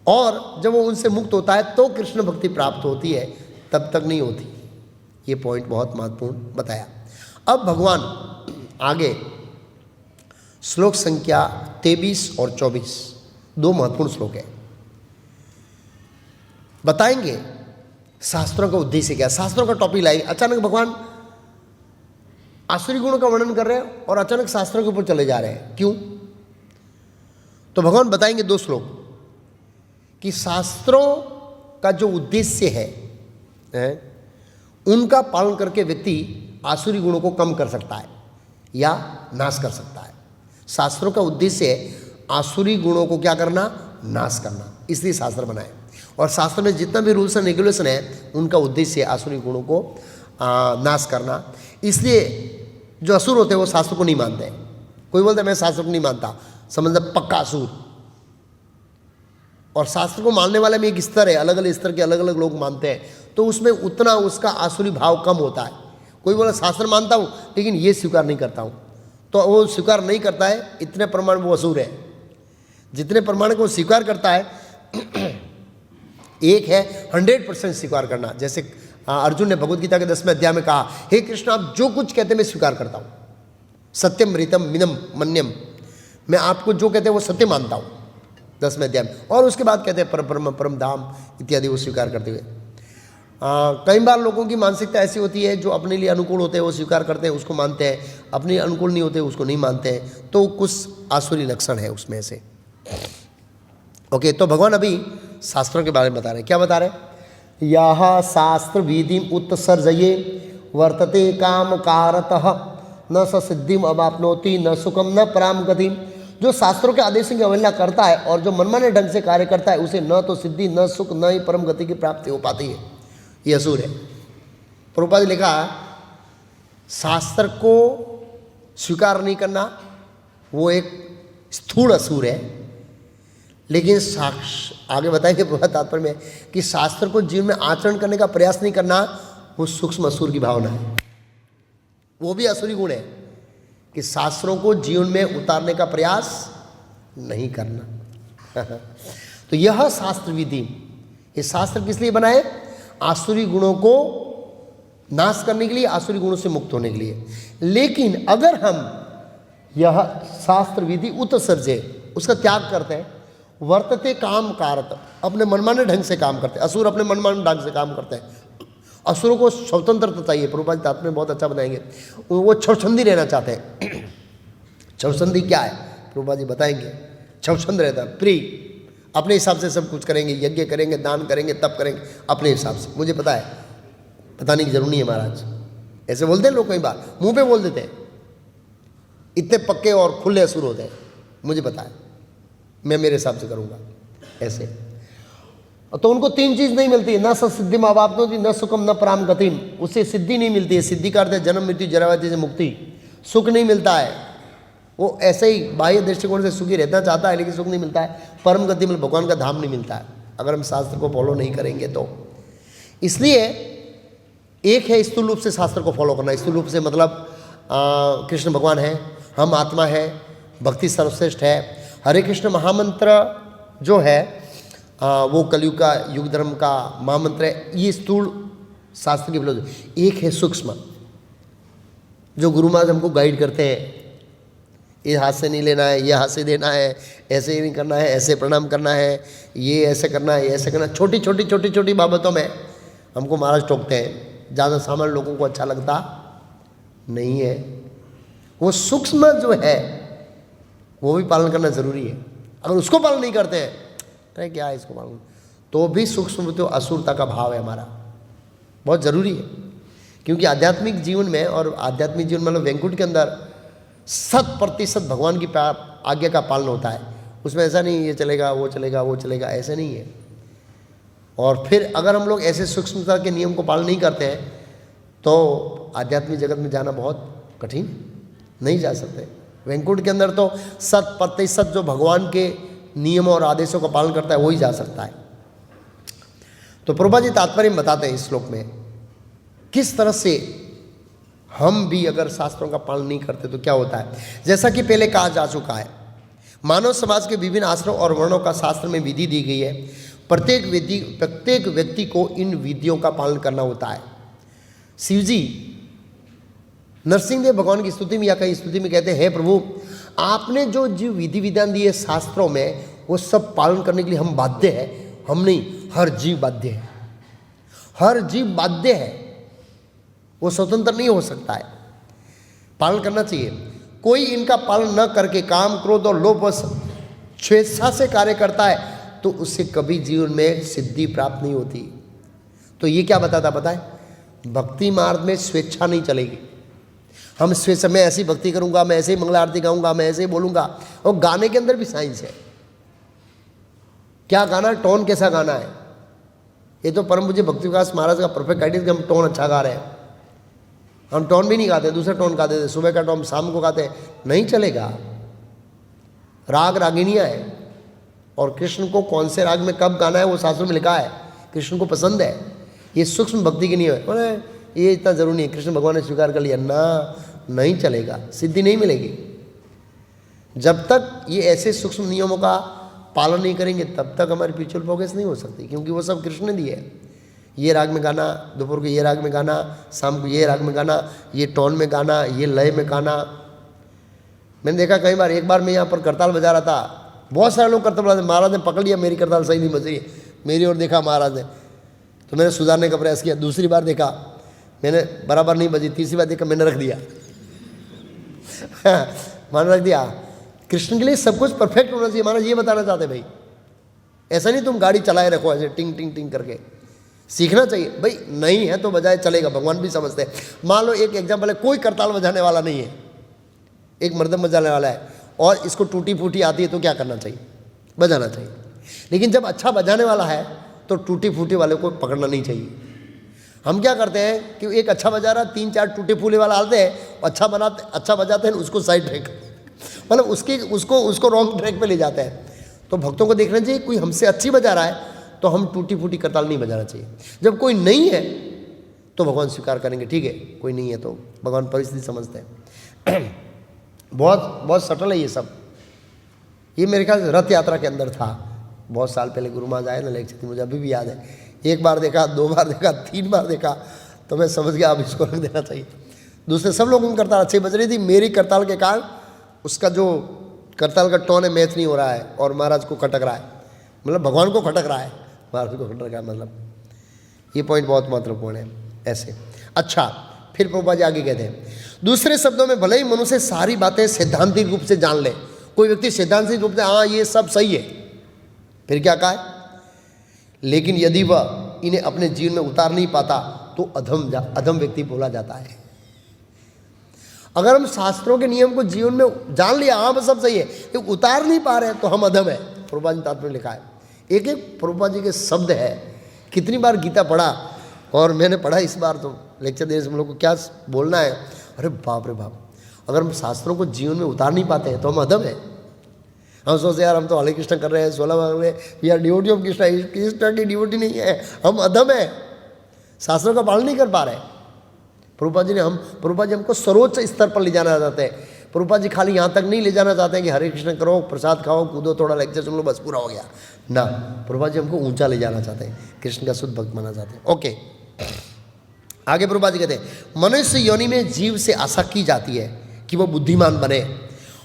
और जब वो उनसे मुक्त होता है तो कृष्ण भक्ति प्राप्त होती है, तब तक नहीं होती। ये पॉइंट बहुत महत्वपूर्ण बताया। अब भगवान आगे श्लोक संख्या 23 और 24, दो महत्वपूर्ण श्लोक है, बताएंगे शास्त्रों का उद्देश्य क्या। शास्त्रों का टॉपिक लाई, अचानक भगवान आसुरी गुणों का वर्णन कर रहे हैं और अचानक शास्त्रों के ऊपर चले जा रहे हैं, क्यों? तो भगवान बताएंगे दो श्लोक कि शास्त्रों का जो उद्देश्य है उनका पालन करके व्यक्ति आसुरी गुणों को कम कर सकता है या नाश कर सकता है। शास्त्रों का उद्देश्य है आसुरी गुणों को क्या करना, नाश करना, इसलिए शास्त्र बनाए। और शास्त्र में जितना भी रूल्स एंड रेगुलेशन है उनका उद्देश्य है आसुरी गुणों को नाश करना। इसलिए जो असुर होते हैं वो शास्त्र को नहीं मानते हैं। कोई बोलता है मैं शास्त्र को नहीं मानता, समझना पक्का असुर। और शास्त्र को मानने वाले में एक स्तर है, अलग अलग स्तर के अलग अलग लोग मानते हैं, तो उसमें उतना उसका आसुरी भाव कम होता है। कोई बोला शास्त्र मानता हूँ लेकिन ये स्वीकार नहीं करता हूँ, तो वो स्वीकार नहीं करता है, इतने प्रमाण वो असुर है। जितने प्रमाण को स्वीकार करता है, एक है 100% स्वीकार करना। जैसे अर्जुन ने भगवद गीता के 10वें अध्याय में कहा, हे कृष्ण आप जो कुछ कहते हैं मैं स्वीकार करता हूँ, सत्यम ऋतम मिनम मन्यम, मैं आपको जो कहते हैं वो सत्य मानता हूँ 10वें अध्याय में। और उसके बाद कहते हैं परम परम धाम इत्यादि वो स्वीकार करते हुए। कई बार लोगों की मानसिकता ऐसी होती है, जो अपने लिए अनुकूल होते हैं वो स्वीकार करते हैं, उसको मानते हैं, अपने अनुकूल नहीं होते उसको नहीं मानते हैं, तो कुछ आसुरी लक्षण है उसमें से। ओके, तो भगवान अभी शास्त्रों के बारे में बता रहे हैं। क्या बता रहे हैं? यह शास्त्र विधि उत्सर्जये वर्तते काम कारतः न स सिद्धिम अवाप्नोति न सुखम न पराम गतिम। जो शास्त्रों के आदेशों की अवहेलना करता है और जो मनमाने ढंग से कार्य करता है, उसे न तो सिद्धि न सुख न ही परम गति की प्राप्ति हो पाती है। ये असुर है। प्रभुपाद ने लिखा शास्त्र को स्वीकार नहीं करना वो एक स्थूल असुर है, लेकिन आगे बताएंगे प्रभुपाद तात्पर्य में कि शास्त्र को जीवन में आचरण करने का प्रयास नहीं करना, वो सूक्ष्म असुर की भावना है, वो भी असुरी गुण है कि शास्त्रों को जीवन में उतारने का प्रयास नहीं करना। तो यह शास्त्र विधि, ये शास्त्र किस लिए बनाए? आसुरी गुणों को नाश करने के लिए, आसुरी गुणों से मुक्त होने के लिए। लेकिन अगर हम यह शास्त्र विधि उत्सर्जे, उसका त्याग करते हैं, वर्तते काम कारत, अपने मनमाने ढंग से काम करते हैं, असुर अपने मनमाने ढंग से काम करते हैं, असुरों को स्वतंत्रता चाहिए। प्रभुपाद तात्पर्य में बहुत अच्छा बताएंगे, वो छवछंदी रहना चाहते हैं। छवछंदी क्या है प्रभुपाद जी बताएंगे। छवछंद रहता है, प्री, अपने हिसाब से सब कुछ करेंगे, यज्ञ करेंगे, दान करेंगे, तप करेंगे अपने हिसाब से। मुझे पता है, बताने की जरूरत नहीं है महाराज, ऐसे बोलते हैं लोग, कई बार मुंह पे बोल देते हैं, इतने पक्के और खुले असुर होते हैं। मुझे पता है, मैं मेरे हिसाब से करूँगा ऐसे। तो उनको तीन चीज़ नहीं मिलती है, न सिद्धि मावाप्नो थी, न सुखम न पराम गतिम। उससे सिद्धि नहीं मिलती है। सिद्धि का अर्थ है जन्म मृत्यु जरा व्याधि से मुक्ति। सुख नहीं मिलता है, वो ऐसे ही बाह्य दृष्टिकोण से सुखी रहना चाहता है, लेकिन सुख नहीं मिलता है। परम गति में भगवान का धाम नहीं मिलता है अगर हम शास्त्र को फॉलो नहीं करेंगे तो। इसलिए एक है स्थूल रूप से शास्त्र को फॉलो करना। स्थूल रूप से मतलब कृष्ण भगवान है, हम आत्मा है, भक्ति सर्वश्रेष्ठ है, हरे कृष्ण महामंत्र जो है वो कलयुग का युग धर्म का महामंत्र है। ये स्थूल शास्त्र की फिलोसफी। एक है सूक्ष्म, जो गुरु महाराज हमको गाइड करते हैं, ये हाथ से नहीं लेना है, ये हाथ से देना है, ऐसे ही नहीं करना है, ऐसे प्रणाम करना है, ये ऐसे करना है, ये ऐसे करना है। छोटी छोटी छोटी छोटी बाबतों में हमको महाराज टोकते हैं, ज़्यादा सामान्य लोगों को अच्छा लगता नहीं है। वो सूक्ष्म जो है वो भी पालन करना ज़रूरी है। अगर उसको पालन नहीं करते हैं, अरे क्या है इसको पालन, तो भी सूक्ष्म तो असुरता का भाव है हमारा, बहुत ज़रूरी है। क्योंकि आध्यात्मिक जीवन में, और आध्यात्मिक जीवन मतलब वैकुंठ के अंदर 100% भगवान की आज्ञा का पालन होता है। उसमें ऐसा नहीं ये चलेगा वो चलेगा वो चलेगा, ऐसे नहीं है। और फिर अगर हम लोग ऐसे सूक्ष्मता के नियम को पालन नहीं करते हैं तो आध्यात्मिक जगत में जाना बहुत कठिन, नहीं जा सकते। वैकुंठ के अंदर तो 100% जो भगवान के नियमों और आदेशों का पालन करता है वही जा सकता है। तो प्रभुपाद जी तात्पर्य में बताते हैं इस श्लोक में किस तरह से हम भी अगर शास्त्रों का पालन नहीं करते तो क्या होता है। जैसा कि पहले कहा जा चुका है, मानव समाज के विभिन्न आश्रमों और वर्णों का शास्त्र में विधि दी गई है। प्रत्येक व्यक्ति को इन विधियों का पालन करना होता है। शिव जी नरसिंह देव भगवान की स्तुति में या कहीं स्तुति में कहते हैं, हे प्रभु, आपने जो जीव विधि विधान दिए शास्त्रों में, वो सब पालन करने के लिए हम बाध्य है। हम नहीं, हर जीव बाध्य है, हर जीव बाध्य है, वो स्वतंत्र नहीं हो सकता है, पालन करना चाहिए। कोई इनका पालन न करके काम क्रोध और लोभ स्वेच्छा से कार्य करता है तो उससे कभी जीवन में सिद्धि प्राप्त नहीं होती। तो ये क्या बताता पता है, भक्ति मार्ग में स्वेच्छा नहीं चलेगी। हम स्वेच्छा, मैं ऐसी भक्ति करूंगा, मैं ऐसे ही मंगला आरती गाऊंगा, मैं ऐसे ही बोलूंगा। और गाने के अंदर भी साइंस है, क्या गाना, टोन कैसा गाना है। ये तो परम पूज्य भक्ति विकास महाराज का परफेक्ट आइडिया कि हम टोन अच्छा गा रहे हैं। हम टोन भी नहीं गाते, दूसरा टोन गाते थे, सुबह का टोन शाम को गाते, नहीं चलेगा। राग रागिनियाँ है, और कृष्ण को कौन से राग में कब गाना है वो शास्त्रों में लिखा है, कृष्ण को पसंद है। ये सूक्ष्म भक्ति की नहीं है, बोले ये इतना जरूरी नहीं है, कृष्ण भगवान ने स्वीकार कर लिया ना, नहीं चलेगा, सिद्धि नहीं मिलेगी। जब तक ये ऐसे सूक्ष्म नियमों का पालन नहीं करेंगे तब तक हमारी स्पिरिचुअल प्रोग्रेस नहीं हो सकती, क्योंकि वो सब कृष्ण ने दिए है। ये राग में गाना, दोपहर को ये राग में गाना, शाम को ये राग में गाना, ये टोन में गाना, ये लय में गाना। मैंने देखा कई बार, एक बार मैं यहाँ पर करताल बजा रहा था, बहुत सारे लोग करताल बजा, महाराज ने पकड़ लिया मेरी करताल सही नहीं बज रही है, मेरी ओर देखा महाराज ने, तो मैंने सुधारने का प्रयास किया। दूसरी बार देखा मैंने बराबर नहीं बजी, तीसरी बार देखा मैंने रख दिया मैंने रख दिया। कृष्ण के लिए सब कुछ परफेक्ट होना चाहिए। महाराज ये बताना चाहते भाई, ऐसा नहीं तुम गाड़ी चलाए रखो ऐसे टिंग टिंग टिंग करके, सीखना चाहिए भाई। नहीं है तो बजाए चलेगा, भगवान भी समझते हैं। मान लो एक एग्जाम्पल है, कोई करताल बजाने वाला नहीं है, एक मर्दम बजाने वाला है और इसको टूटी फूटी आती है, तो क्या करना चाहिए, बजाना चाहिए। लेकिन जब अच्छा बजाने वाला है तो टूटी फूटी वाले को पकड़ना नहीं चाहिए। हम क्या करते हैं कि एक अच्छा बजा रहा, 3-4 टूटे फूले वाला आते हैं, अच्छा बजाते हैं, उसको साइड ट्रैक, मतलब उसको रॉन्ग ट्रैक पे ले जाते हैं। तो भक्तों को देखना चाहिए कोई हमसे अच्छी बजा रहा है तो हम टूटी फूटी करताल नहीं बजाना चाहिए। जब कोई नहीं है तो भगवान स्वीकार करेंगे, ठीक है कोई नहीं है तो भगवान परिस्थिति समझते हैं। बहुत बहुत सटल है ये सब। ये मेरे ख्याल से रथ यात्रा के अंदर था, बहुत साल पहले गुरु महाराज आए ना लेक्चर थी, मुझे अभी भी याद है। एक बार देखा, 2 बार देखा, 3 बार देखा तो मैं समझ गया अब इसको रख देना चाहिए। दूसरे सब लोगों की करताल अच्छी बज रही थी, मेरी करताल के कारण उसका जो करताल का टोन है मैच नहीं हो रहा है और महाराज को खटक रहा है, मतलब भगवान को खटक रहा है, महाराज को खटक रहा है, मतलब ये पॉइंट बहुत महत्वपूर्ण है ऐसे। अच्छा, फिर प्रभुपाद जी आगे कहते हैं, दूसरे शब्दों में भले ही मनुष्य सारी बातें सैद्धांतिक रूप से जान ले, कोई व्यक्ति सैद्धांतिक रूप से हाँ ये सब सही है, फिर क्या कहा है, लेकिन यदि वह इन्हें अपने जीवन में उतार नहीं पाता तो अधम व्यक्ति बोला जाता है। अगर हम शास्त्रों के नियम को जीवन में जान लिया, हाँ बस सब सही है, ये उतार नहीं पा रहे हैं तो हम अधम है। प्रभुपाद जी तात्पर्य लिखा है, एक एक प्रभुपाद जी के शब्द है। कितनी बार गीता पढ़ा और मैंने पढ़ा इस बार तो लेक्चर देने से हम लोग को क्या बोलना है, अरे बाप रे बाप, अगर हम शास्त्रों को जीवन में उतार नहीं पाते हैं तो हम अधम है। हम सोचते यार हम तो हरे कृष्ण कर रहे हैं, 16 मांग रहे हैं, यार डिवोटी ऑफ कृष्णा, कृष्णा की डिवोटी नहीं है, हम अधम है, शास्त्रों का पालन नहीं कर पा रहे। प्रभुपाद जी हमको सर्वोच्च स्तर पर ले जाना चाहते हैं। प्रभुपाद जी खाली यहाँ तक नहीं ले जाना चाहते हैं कि हरे कृष्ण करो, प्रसाद खाओ, कूदो, थोड़ा लेक्चर सुन लो, बस पूरा हो गया ना। प्रभुपाद जी हमको ऊंचा ले जाना चाहते हैं, कृष्ण का शुद्ध भक्त बनाना चाहते हैं। ओके, आगे प्रभुपाद जी कहते हैं, मनुष्य योनि में जीव से आशा की जाती है कि वह बुद्धिमान बने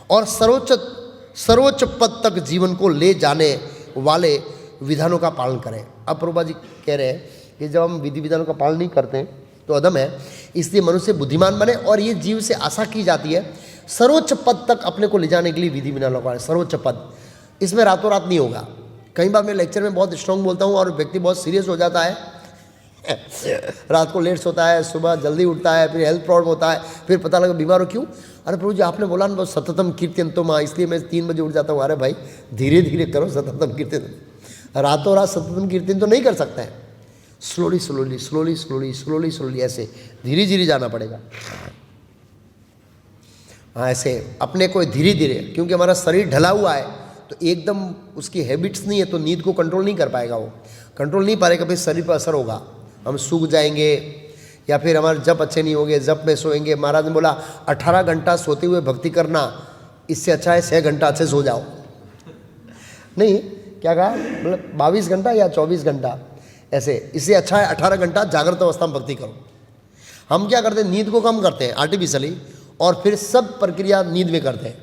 और सर्वोच्च पद तक जीवन को ले जाने वाले विधानों का पालन करें। अब प्रभुपाद जी कह रहे हैं कि जब हम विधि विधानों का पालन नहीं करते तो अधम है, इसलिए मनुष्य बुद्धिमान बने और ये जीव से आशा की जाती है सर्वोच्च पद तक अपने को ले जाने के लिए विधि विधानों का सर्वोच्च पद। इसमें रातों रात नहीं होगा। कई बार मैं लेक्चर में बहुत स्ट्रांग बोलता हूँ और व्यक्ति बहुत सीरियस हो जाता है, रात को लेट सोता है, सुबह जल्दी उठता है, फिर हेल्थ प्रॉब्लम होता है, फिर पता लगा बीमार हो। क्यों? अरे प्रभु जी आपने बोला ना सततम कीर्तन तो माँ, इसलिए मैं 3 बजे उठ जाता हूँ। अरे भाई धीरे धीरे करो सततम कीर्तन, रातों रात सततम कीर्तन तो नहीं कर सकते हैं, slowly slowly slowly slowly slowly slowly ऐसे धीरे धीरे जाना पड़ेगा। हाँ ऐसे अपने को धीरे धीरे, क्योंकि हमारा शरीर ढला हुआ है तो एकदम उसकी हैबिट्स नहीं है तो नींद को कंट्रोल नहीं कर पाएगा, वो कंट्रोल नहीं पाएगा, फिर शरीर पर असर होगा, हम सूख जाएंगे या फिर हमारे जप अच्छे नहीं होंगे, जप में सोएंगे। महाराज ने बोला 18 घंटा सोते हुए भक्ति करना, इससे अच्छा है 6 घंटा अच्छे सो जाओ। नहीं क्या कहा, मतलब 22 घंटा या 24 घंटा ऐसे, इससे अच्छा है 18 घंटा जागृत अवस्था में भक्ति करो। हम क्या करते हैं, नींद को कम करते हैं आर्टिफिशियली और फिर सब प्रक्रिया नींद में करते हैं,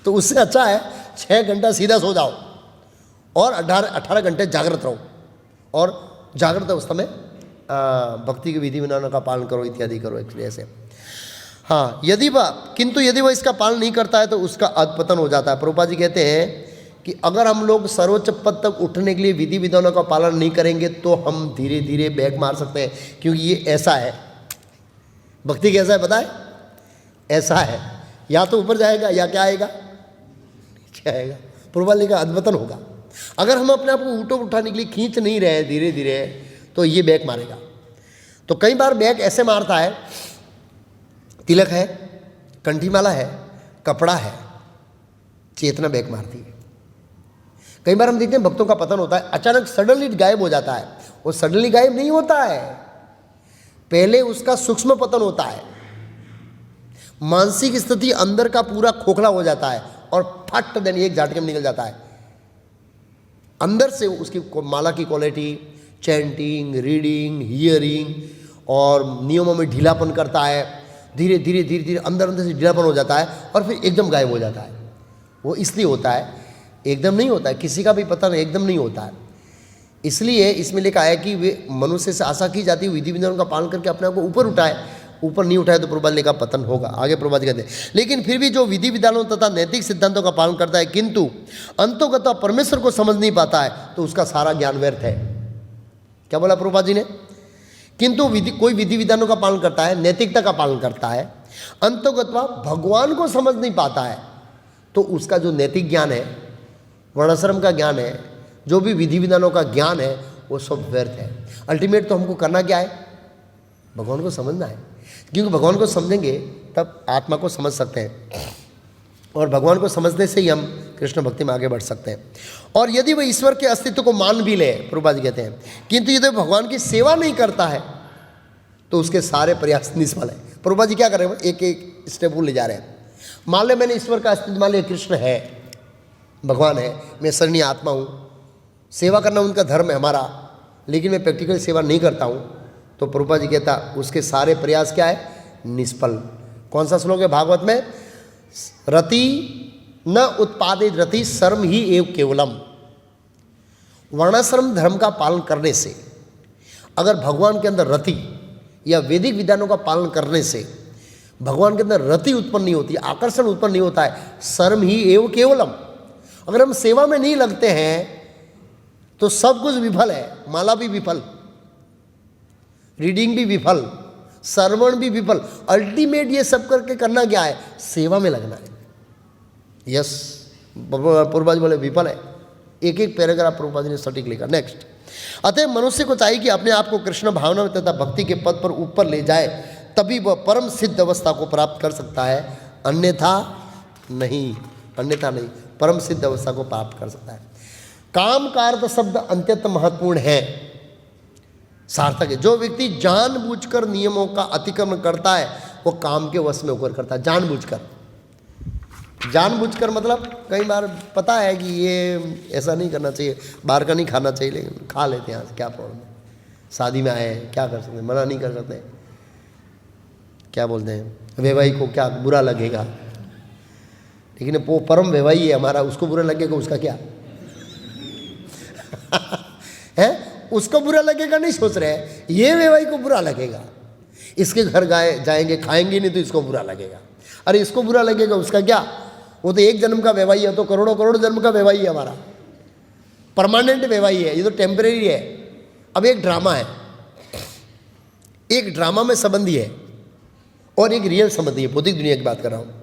तो उससे अच्छा है 6 घंटा सीधा सो जाओ और 18 घंटे जागृत रहो और जागृत अवस्था में भक्ति के विधि विधानों का पालन करो, इत्यादि करो ऐसे। हाँ किंतु यदि वह इसका पालन नहीं करता है तो उसका अधपतन हो जाता है। प्रभुपाद जी कहते हैं कि अगर हम लोग सर्वोच्च पद तक उठने के लिए विधि विधानों का पालन नहीं करेंगे तो हम धीरे धीरे बैग मार सकते हैं, क्योंकि ये ऐसा है, भक्ति कैसा है पता है, ऐसा है, या तो ऊपर जाएगा या क्या आएगा, नीचे आएगा। प्रभुपाद जी का अधपतन होगा। अगर हम अपने आप को ऊँटों उठाने के लिए खींच नहीं रहे धीरे धीरे तो ये बैग मारेगा। तो कई बार बैग ऐसे मारता है, तिलक है, कंठीमाला है, कपड़ा है, चेतना बैग मारती है। कई बार हम देखते हैं भक्तों का पतन होता है, अचानक सडनली गायब हो जाता है। वो सडनली गायब नहीं होता है, पहले उसका सूक्ष्म पतन होता है, मानसिक स्थिति अंदर का पूरा खोखला हो जाता है और फट देन एक झटके में निकल जाता है। अंदर से उसकी माला की क्वालिटी, चैंटिंग, रीडिंग, हियरिंग और नियमों में ढीलापन करता है, धीरे धीरे धीरे धीरे अंदर से ढीलापन हो जाता है और फिर एकदम गायब हो जाता है। वो इसलिए होता है, एकदम नहीं होता है, किसी का भी पतन एकदम नहीं होता है। इसलिए इसमें लिखा है कि वे मनुष्य से आशा की जाती है विधि विधानों का पालन करके अपने आप को ऊपर उठाए, ऊपर नहीं उठाए तो प्रभुपाद का पतन होगा। आगे प्रभुपाद कहते हैं, लेकिन फिर भी जो विधि विधानों तथा नैतिक सिद्धांतों का पालन करता है किंतु अंतोगत परमेश्वर को समझ नहीं पाता है तो उसका सारा ज्ञान व्यर्थ है। क्या बोला प्रभुपाद जी ने? किंतु कोई विधि विधानों का पालन करता है, नैतिकता का पालन करता है, अंतोगत भगवान को समझ नहीं पाता है तो उसका जो नैतिक ज्ञान है, वर्णाश्रम का ज्ञान है, जो भी विधि विधानों का ज्ञान है, वो सब व्यर्थ है। अल्टीमेट तो हमको करना क्या है, भगवान को समझना है, क्योंकि भगवान को समझेंगे तब आत्मा को समझ सकते हैं और भगवान को समझने से ही हम कृष्ण भक्ति में आगे बढ़ सकते हैं। और यदि वह ईश्वर के अस्तित्व को मान भी ले, प्रभुपाद जी कहते हैं, किंतु यदि भगवान की सेवा नहीं करता है तो उसके सारे प्रयास निष्फल है। प्रभुपाद जी क्या कर रहे हैं, एक एक स्टेप ले जा रहे हैं। मान ले मैंने ईश्वर का अस्तित्व, मान लिया कृष्ण है, भगवान है, मैं शरणी आत्मा हूँ, सेवा करना उनका धर्म है हमारा, लेकिन मैं प्रैक्टिकल सेवा नहीं करता हूँ, तो प्रभुपाद जी कहता उसके सारे प्रयास क्या है, निष्फल। कौन सा श्लोक है भागवत में, रति न उत्पादित रति शर्म ही एव केवलम। वर्णाश्रम धर्म का पालन करने से, अगर भगवान के अंदर रति या वैदिक विधानों का पालन करने से भगवान के अंदर रति उत्पन्न नहीं होती, आकर्षण उत्पन्न नहीं होता है, शर्म ही एव केवलम। अगर हम सेवा में नहीं लगते हैं तो सब कुछ विफल है, माला भी विफल, रीडिंग भी विफल, श्रवण भी विफल। अल्टीमेट ये सब करके करना क्या है, सेवा में लगना है। यस, प्रभुपाद जी बोले विफल है। एक एक पैराग्राफ प्रभुपाद जी ने सटीक लिखा। नेक्स्ट, अतः मनुष्य को चाहिए कि अपने आप को कृष्ण भावना में तथा भक्ति के पद पर ऊपर ले जाए, तभी वह परम सिद्ध अवस्था को प्राप्त कर सकता है, अन्यथा नहीं, अन्यथा नहीं, परम सिद्ध अवस्था को प्राप्त कर सकता है। काम का अर्थ शब्द अत्यंत महत्वपूर्ण है, सार्थक है। जो व्यक्ति जानबूझकर नियमों का अतिक्रमण करता है वो काम के वश में होकर करता है। जानबूझकर मतलब कई बार पता है कि ये ऐसा नहीं करना चाहिए, बाहर का नहीं खाना चाहिए, लेकिन खा लेते हैं, क्या प्रॉब्लम है, शादी में आए क्या कर सकते हैं, मना नहीं कर सकते, क्या बोलते हैं, वैवाही को क्या बुरा लगेगा, लेकिन वो परम वैवाही है हमारा, उसको बुरा लगेगा, उसका क्या है, उसको बुरा लगेगा नहीं सोच रहे हैं, ये वैवाही को बुरा लगेगा, इसके घर जाएंगे खाएंगे नहीं तो इसको बुरा लगेगा, अरे इसको बुरा लगेगा उसका क्या, वो तो एक जन्म का वैवाही है, तो करोड़ों करोड़ जन्म का वैवाही है हमारा, परमानेंट वैवाही है, ये तो टेम्परेरी है। अब एक ड्रामा है, एक ड्रामा में संबंधी है और एक रियल संबंधी है, भौतिक दुनिया की बात कर रहा हूँ।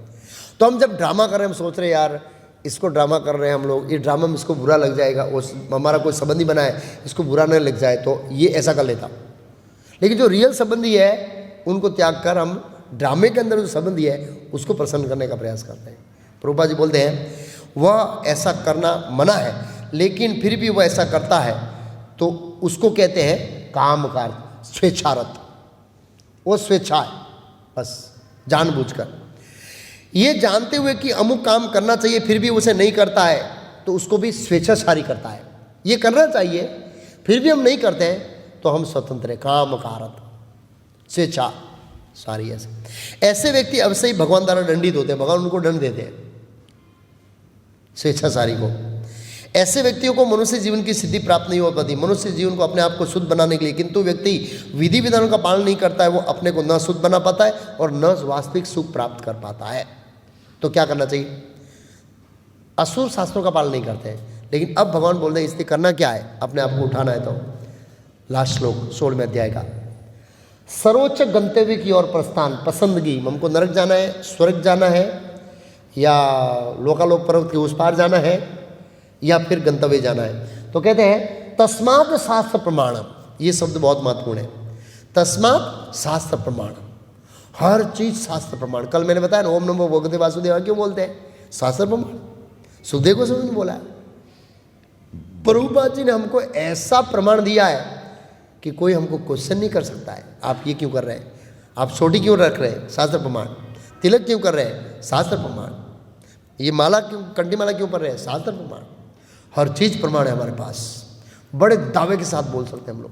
तो हम जब ड्रामा कर रहे हैं, हम सोच रहे हैं यार इसको ड्रामा कर रहे हैं हम लोग, ये ड्रामा में इसको बुरा लग जाएगा, उस हमारा कोई संबंधी बना है इसको बुरा नहीं लग जाए, तो ये ऐसा कर लेता। लेकिन जो रियल संबंधी है उनको त्याग कर हम ड्रामे के अंदर जो संबंधी है उसको प्रसन्न करने का प्रयास करते हैं। प्रभुपाद जी बोलते हैं वह ऐसा करना मना है, लेकिन फिर भी वह ऐसा करता है तो उसको कहते हैं काम का स्वेच्छारत, वो स्वेच्छा है, बस जानबूझकर, ये जानते हुए कि अमुक काम करना चाहिए फिर भी उसे नहीं करता है तो उसको भी स्वेच्छाचारी करता है। ये करना चाहिए फिर भी हम नहीं करते हैं तो हम स्वतंत्र है, काम कारत स्वेच्छा सारी। ऐसे व्यक्ति अवश्य ही भगवान द्वारा दंडित होते हैं, भगवान उनको दंड देते हैं स्वेच्छाचारी को। ऐसे व्यक्तियों को मनुष्य जीवन की सिद्धि प्राप्त नहीं हो पाती, मनुष्य जीवन को अपने आप को शुद्ध बनाने के लिए, किंतु व्यक्ति विधि विधानों का पालन नहीं करता है, वो अपने को न शुद्ध बना पाता है और न वास्तविक सुख प्राप्त कर पाता है। तो क्या करना चाहिए, असुर शास्त्रों का पालन नहीं करते हैं, लेकिन अब भगवान बोल रहे हैं इसलिए करना क्या है, अपने आप को उठाना है। तो लास्ट श्लोक 16वें अध्याय का, सर्वोच्च गंतव्य की ओर प्रस्थान, पसंदगी, हमको नरक जाना है, स्वर्ग जाना है, या लोकालोक पर्वत के उस पार जाना है, या फिर गंतव्य जाना है। तो कहते हैं तस्मात् शास्त्र प्रमाणम, ये शब्द बहुत महत्वपूर्ण है, तस्मात् शास्त्र प्रमाणम, हर चीज शास्त्र प्रमाण। कल मैंने बताया ना ओम नमो भगवते वासुदेवाय क्यों बोलते हैं, शास्त्र प्रमाण। सुखदेव को समझ बोला है, प्रभुपाद जी ने हमको ऐसा प्रमाण दिया है कि कोई हमको क्वेश्चन नहीं कर सकता है, आप ये क्यों कर रहे हैं, आप छोटी क्यों रख रहे हैं, शास्त्र प्रमाण। तिलक क्यों कर रहे हैं, शास्त्र प्रमाण। ये माला क्यों, कंठी माला क्यों कर रहे हैं, शास्त्र प्रमाण। हर चीज़ प्रमाण है हमारे पास, बड़े दावे के साथ बोल सकते हैं हम लोग।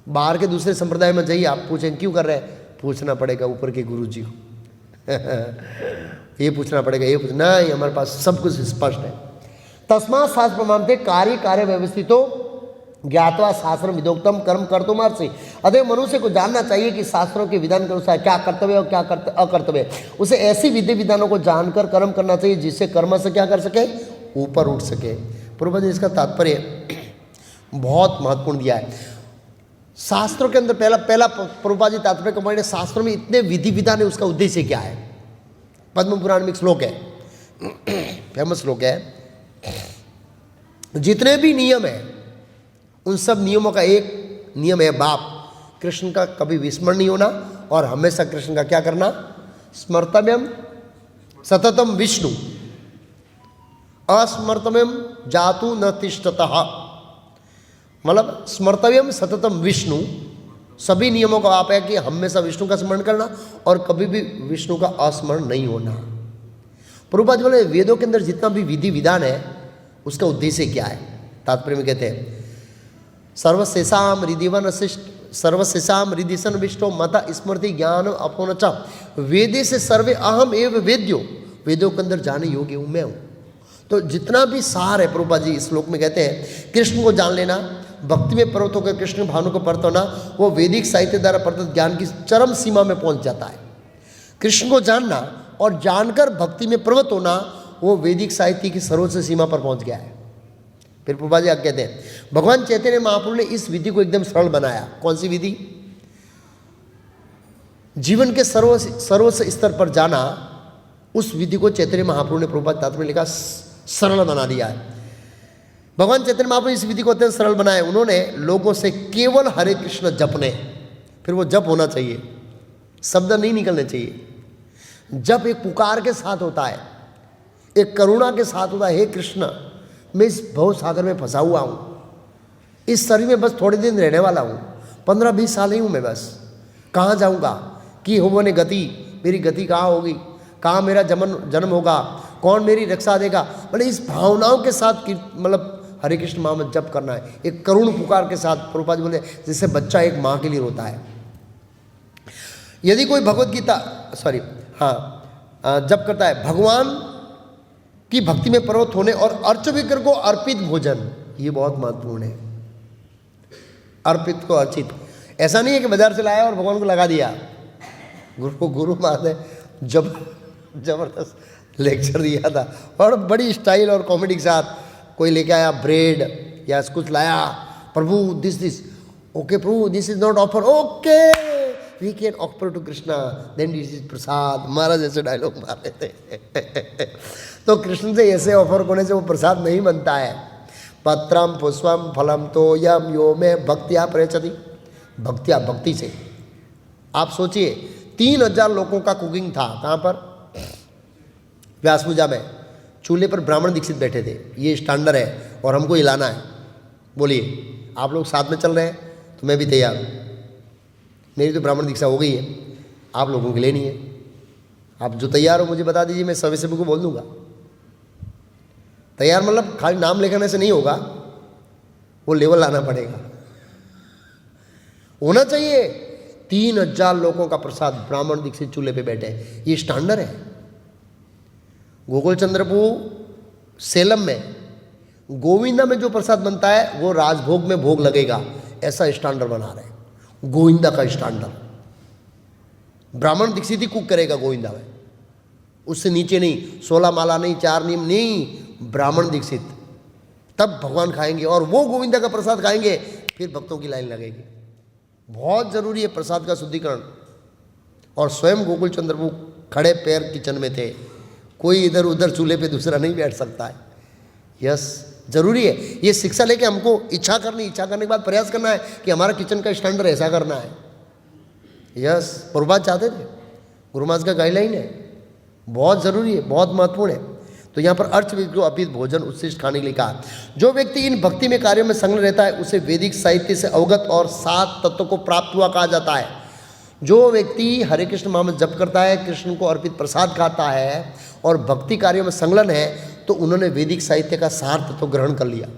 बाहर के दूसरे संप्रदाय में जाइए, आप पूछें क्यों कर रहे हैं, पूछना पड़ेगा ऊपर के गुरु जी को ये पूछना पड़ेगा, ये पूछना नहीं, हमारे पास सब कुछ स्पष्ट है। तस्मात् शास्त्र प्रमाण थे कार्य व्यवस्थितो ज्ञातवा शास्त्र विदोक्तम कर्म कर्तुमर्हसि। अतः मनुष्य को जानना चाहिए कि शास्त्रों के विधान के अनुसार क्या कर्तव्य और क्या अकर्तव्य है। उसे ऐसी विधि विधानों को जानकर कर्म करना चाहिए जिससे कर्म से क्या कर सके, ऊपर उठ सके। प्रभुपाद जी इसका तात्पर्य बहुत महत्वपूर्ण दिया है। शास्त्रों के अंदर पहला प्रभुपाद जी तात्पर्य का पॉइंट है, शास्त्रों में इतने विधि विधान है, उसका उद्देश्य क्या है। पद्म पुराण में एक श्लोक है, फेमस श्लोक है, जितने भी नियम है उन सब नियमों का एक नियम है बाप, कृष्ण का कभी विस्मरण नहीं होना और हमेशा कृष्ण का क्या करना, स्मर्तव्यम सततम विष्णु। अस्मर्तव्यम जातु न तिष्ठतः, मतलब स्मर्तव्यम सततम विष्णु, सभी नियमों का आप है कि हमेशा विष्णु का स्मरण करना और कभी भी विष्णु का अस्मरण नहीं होना। प्रभुपाद बोले वेदों के अंदर जितना भी विधि विधान है उसका उद्देश्य क्या है? तात्पर्य में कहते हैं सर्वशेषाम हृदिवन शिष्ट सर्वशेषाम हृदिशन विष्टो मता स्मृति ज्ञान अपोनचा वेदे से सर्वे अहम एव वेद्यो, वेदों के अंदर जाने योग्य हूँ मैं हूँ। तो जितना भी सार है प्रभुपाद जी इस श्लोक में कहते हैं कृष्ण को जान लेना, भक्ति में प्रवृत्त होकर कृष्ण भावना को परत होना, वो वैदिक साहित्य द्वारा प्रदत्त ज्ञान की चरम सीमा में पहुंच जाता है। कृष्ण को जानना और जानकर भक्ति में प्रवृत्त होना वो वैदिक साहित्य की सर्वोच्च सीमा पर पहुंच गया है। फिर प्रभुपाद जी कहते हैं भगवान चैतन्य महाप्रभु ने इस विधि को एकदम सरल बनाया। कौन सी विधि? जीवन के सर्वोच्च स्तर पर जाना, उस विधि को चैतन्य महाप्रभु ने प्रभुपाद तात्पर्य में लिखा सरल बना दिया है। भगवान चैतन्य महाप्रभु इस विधि को अत्यंत सरल बनाए। उन्होंने लोगों से केवल हरे कृष्ण जपने, फिर वो जप होना चाहिए, शब्द नहीं निकलने चाहिए। जप एक पुकार के साथ होता है, एक करुणा के साथ होता है। हे कृष्ण, मैं इस भव सागर में फंसा हुआ हूँ, इस शरीर में बस थोड़े दिन रहने वाला हूँ, 15-20 साल ही हूँ मैं, बस कहाँ जाऊँगा, कि हो ने गति, मेरी गति कहाँ होगी, कहाँ मेरा जन्म होगा, कौन मेरी रक्षा देगा। मतलब इस भावनाओं के साथ मतलब हरे कृष्ण महामंत्र जप करना है, एक करुण पुकार के साथ। प्रभुपाद बोले जैसे बच्चा एक माँ के लिए रोता है। यदि कोई भगवत गीता जप करता है, भगवान की भक्ति में प्रवृत्त होने और अर्च विग्रह को अर्पित भोजन, ये बहुत महत्वपूर्ण है। अर्पित को अर्चित, ऐसा नहीं है कि बाजार से लाया और भगवान को लगा दिया। गुरु महाराज जब जबरदस्त लेक्चर दिया था और बड़ी स्टाइल और कॉमेडी के साथ, कोई लेके आया ब्रेड या कुछ लाया, Prabhu this okay Prabhu this is not offer, okay we can offer to Krishna then this is prasad. महाराज ऐसे डायलॉग मार रहे थे। तो कृष्ण से ऐसे ऑफर होने से वो प्रसाद नहीं बनता है। पत्रम पुष्पम फलम तो यम यो में भक्तिया प्रयचति, भक्तिया भक्ति से। आप सोचिए 3000 लोगों का कुकिंग था, कहाँ पर? व्यास पूजा में। चूल्हे पर ब्राह्मण दीक्षित बैठे थे, ये स्टैंडर्ड है और हमको हिलाना है। बोलिए आप लोग साथ में चल रहे हैं तो मैं भी तैयार हूँ। मेरी तो ब्राह्मण दीक्षा हो गई है, आप लोगों की लेनी है। आप जो तैयार हो मुझे बता दीजिए, मैं सभी को बोल दूंगा। तैयार मतलब खाली नाम लिखने से नहीं होगा, वो लेवल आना पड़ेगा, होना चाहिए। 3000 लोगों का प्रसाद ब्राह्मण दीक्षित चूल्हे पे बैठे, ये स्टैंडर्ड है। गोकुल चंद्रपुर सेलम में गोविंदा में जो प्रसाद बनता है वो राजभोग में भोग लगेगा, ऐसा स्टैंडर्ड बना रहे हैं। गोविंदा का स्टैंडर्ड ब्राह्मण दीक्षित ही कुक करेगा गोविंदा में, उससे नीचे नहीं, 16 माला नहीं, 4 नियम नहीं, ब्राह्मण दीक्षित, तब भगवान खाएंगे और वो गोविंदा का प्रसाद खाएंगे, फिर भक्तों की लाइन लगेगी। बहुत जरूरी है प्रसाद का शुद्धिकरण। और स्वयं गोकुल चंद्रपुर खड़े पैर किचन में थे, कोई इधर उधर चूल्हे पे दूसरा नहीं बैठ सकता है। यस, जरूरी है ये शिक्षा लेके हमको इच्छा करने के बाद प्रयास करना है कि हमारा किचन का स्टैंडर्ड ऐसा करना है। यस, प्रभुपाद चाहते थे, गुरु महाराज का गाइडलाइन है, बहुत जरूरी है, बहुत महत्वपूर्ण है। तो यहाँ पर अर्च विग्रह अपित भोजन उत्कृष्ट खाने के लिए कहा। जो व्यक्ति इन भक्ति में कार्यों में संलग्न रहता है उसे वैदिक साहित्य से अवगत और 7 तत्वों को प्राप्त हुआ कहा जाता है। जो व्यक्ति हरे कृष्ण महामंत्र जप करता है, कृष्ण को अर्पित प्रसाद खाता है और भक्ति कार्यों में संलग्न है, तो उन्होंने वैदिक साहित्य का सार तत्व ग्रहण कर लिया।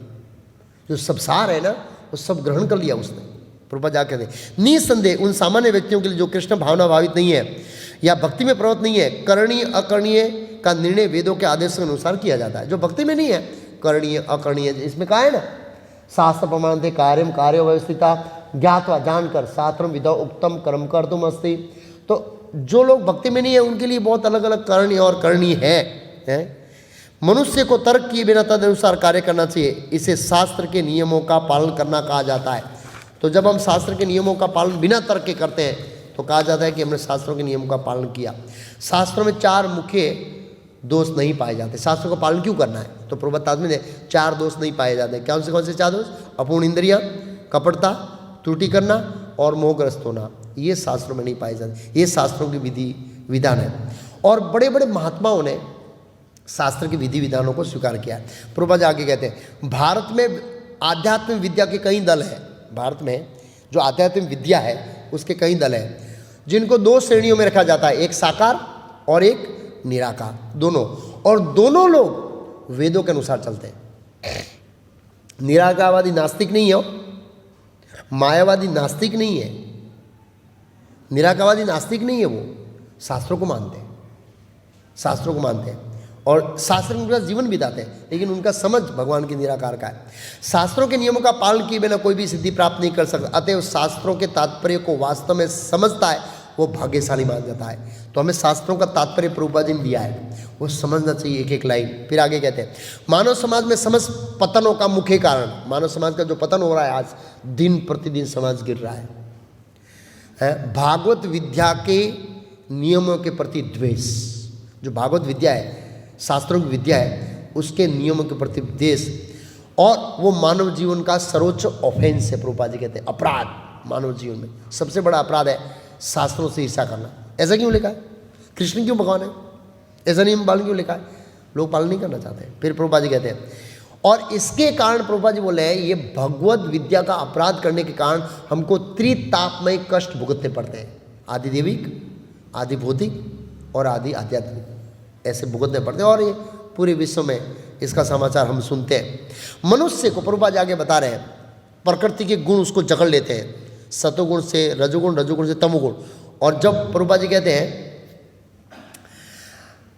जो सब सार है ना, वो सब ग्रहण कर लिया उसने। प्रभुपाद जाके थे निसंदेह उन सामान्य व्यक्तियों के लिए जो कृष्ण भावना भावित नहीं है या भक्ति में प्रवृत्त नहीं है, करणीय अकरणीय का निर्णय वेदों के आदेश के अनुसार किया जाता है। जो भक्ति में नहीं है, करणीय अकरणीय, इसमें कहा है ना, शास्त्र प्रमाण थे कार्यम कार्य व्यवस्थिता ज्ञातवा, जानकर, शास्त्रम विधा उक्तम कर्म कर तुम अस्ति। तो जो लोग भक्ति में नहीं है उनके लिए बहुत अलग अलग करणीय और करणीय है। मनुष्य को तर्क किए बिना तदनुसार कार्य करना चाहिए, इसे शास्त्र के नियमों का पालन करना कहा जाता है। तो जब हम शास्त्र के नियमों का पालन बिना तर्क के करते हैं तो कहा जाता है कि हमने शास्त्रों के नियमों का पालन किया। शास्त्रों में 4 मुख्य दोष नहीं पाए जाते। शास्त्रों का पालन क्यों करना है? तो प्रभुपाद आदमी ने 4 दोष नहीं पाए जाते। कौन से 4 दोष? अपूर्ण इंद्रियां, कपटता, त्रुटि करना और मोहग्रस्त होना, ये शास्त्रों में नहीं पाए जाते। ये शास्त्रों की विधि विधान है। और बड़े बड़े महात्माओं ने शास्त्र की विधि विधानों को स्वीकार किया है। प्रभुपाद जी आगे कहते हैं भारत में आध्यात्मिक विद्या के कई दल हैं। भारत में जो आध्यात्मिक विद्या है उसके कई दल हैं जिनको दो श्रेणियों में रखा जाता है, एक साकार और एक निराकार, दोनों। और दोनों लोग वेदों के अनुसार चलते हैं। निराकारवादी नास्तिक नहीं है, मायावादी नास्तिक नहीं है, निराकारवादी नास्तिक नहीं है, वो शास्त्रों को मानते हैं, शास्त्रों को मानते हैं और शास्त्र में उनका जीवन बिताते हैं, लेकिन उनका समझ भगवान के निराकार का है। शास्त्रों के नियमों का पालन किए बिना कोई भी सिद्धि प्राप्त नहीं कर सकता, अतएव शास्त्रों के तात्पर्य को वास्तव में समझता है वो भाग्यशाली मान जाता है। तो हमें शास्त्रों का तात्पर्य प्रभुपाद जी ने दिया है, वो समझना चाहिए एक एक लाइन। फिर आगे कहते हैं मानव समाज में समस्त पतनों का मुख्य कारण, मानव समाज का जो पतन हो रहा है आज, दिन प्रतिदिन समाज गिर रहा है भागवत विद्या के नियमों के प्रति द्वेष। जो भागवत विद्या है, शास्त्रों की विद्या है, उसके नियमों के प्रति द्वेष, और वो मानव जीवन का सर्वोच्च ऑफेंस है। प्रभुपाद जी कहते हैं अपराध मानव जीवन में सबसे बड़ा अपराध है शास्त्रों से ईर्ष्या करना। ऐसा क्यों लिखा है? कृष्ण क्यों भगवान है? ऐसा नियम पालन क्यों लिखा है? लोग पालन नहीं करना चाहते हैं। फिर प्रभुपाद जी कहते हैं और इसके कारण प्रभुपाद जी बोले हैं ये भगवत विद्या का अपराध करने के कारण हमको त्रितापमय कष्ट भुगतने पड़ते हैं, आदि देविक, आदि भौतिक और आदि आध्यात्मिक, ऐसे भुगतने पड़ते हैं। और ये पूरे विश्व में इसका समाचार हम सुनते हैं। मनुष्य को प्रभुपाद जी आगे बता रहे हैं प्रकृति के गुण उसको जकड़ लेते हैं, सतोगुण से रजोगुण, रजोगुण से तमोगुण। और जब प्रभुपाद जी कहते हैं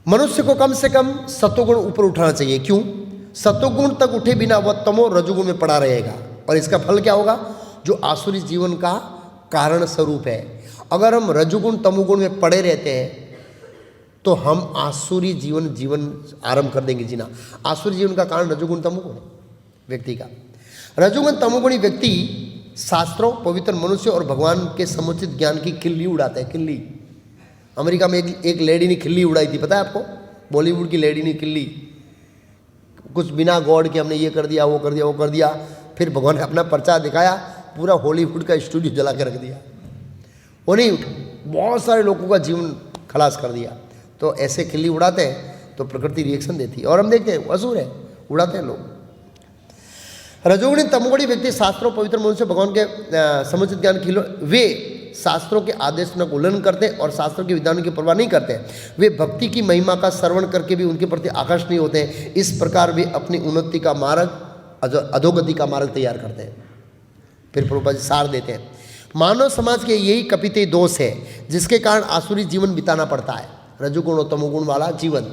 मनुष्य को कम से कम सतोगुण ऊपर उठाना चाहिए। क्यों? सतोगुण तक उठे बिना वह तमो रजोगुण में पड़ा रहेगा, और इसका फल क्या होगा? जो आसुरी जीवन का कारण स्वरूप है। अगर हम रजोगुण तमोगुण में पड़े रहते हैं तो हम आसुरी जीवन आरंभ कर देंगे जीना। आसुरी जीवन का कारण रजोगुण तमोगुण व्यक्ति का। रजोगुण तमोगुणी व्यक्ति शास्त्रों, पवित्र मनुष्य और भगवान के समुचित ज्ञान की खिल्ली उड़ाते हैं। खिल्ली, अमेरिका में एक लेडी ने खिल्ली उड़ाई थी, पता है आपको? बॉलीवुड की लेडी ने खिल्ली, कुछ बिना गॉड के हमने ये कर दिया, वो कर दिया, वो कर दिया। फिर भगवान ने अपना पर्चा दिखाया, पूरा हॉलीवुड का स्टूडियो जला के रख दिया। वो नहीं, बहुत सारे लोगों का जीवन खलास कर दिया। तो ऐसे खिल्ली उड़ाते हैं तो प्रकृति रिएक्शन देती है, और हम देखते हैं असुर है, उड़ाते हैं लोग। रजोगुणी तमोगुणी व्यक्ति शास्त्रों, पवित्र मनुष्य, भगवान के समुचित ज्ञान खिलो, वे शास्त्रों के आदेश का उल्लंघन करते और शास्त्रों के विधानों की परवाह नहीं करते। वे भक्ति की महिमा का श्रवण करके भी उनके प्रति आकर्षित नहीं होते हैं। इस प्रकार वे अपनी उन्नति का मार्ग, अधोगति का मार्ग तैयार करते हैं। फिर प्रभुपाद जी सार देते हैं मानव समाज के यही कपिते दोष है जिसके कारण आसुरी जीवन बिताना पड़ता है। रजोगुण और तमोगुण वाला जीवन,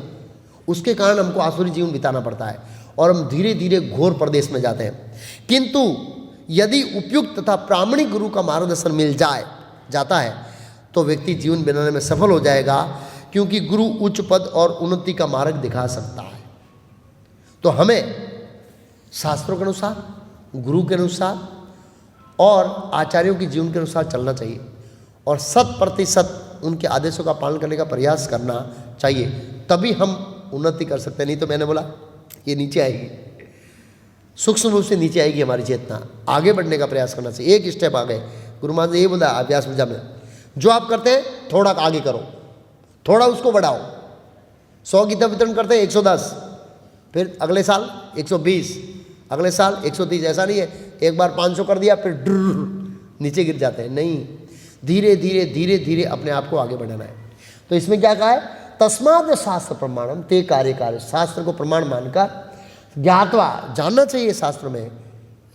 उसके कारण हमको आसुरी जीवन बिताना पड़ता है और हम धीरे धीरे घोर प्रदेश में जाते हैं। किंतु यदि उपयुक्त तथा प्रामाणिक गुरु का मार्गदर्शन मिल जाता है तो व्यक्ति जीवन बनाने में सफल हो जाएगा, क्योंकि गुरु उच्च पद और उन्नति का मार्ग दिखा सकता है। तो हमें शास्त्रों के अनुसार, गुरु के अनुसार और आचार्यों के जीवन के अनुसार चलना चाहिए और 100% उनके आदेशों का पालन करने का प्रयास करना चाहिए, तभी हम उन्नति कर सकते हैं। नहीं तो मैंने बोला ये नीचे आएगी, सूक्ष्म रूप से नीचे आएगी हमारी चेतना। आगे बढ़ने का प्रयास करना चाहिए, एक स्टेप आगे। गुरु महाराज ने ये बोला अभ्यास विद्या में, जो आप करते हैं थोड़ा आगे करो, थोड़ा उसको बढ़ाओ। 100 गीता वितरण करते हैं 110, फिर अगले साल 120, अगले साल 130। ऐसा नहीं है एक बार 500 कर दिया फिर नीचे गिर जाते हैं। नहीं, धीरे धीरे धीरे धीरे अपने आप को आगे बढ़ाना है। तो इसमें क्या कहा है? तस्माद शास्त्र प्रमाणम ते कार्य। शास्त्र को प्रमाण मानकर ज्ञातवा, जानना चाहिए शास्त्र में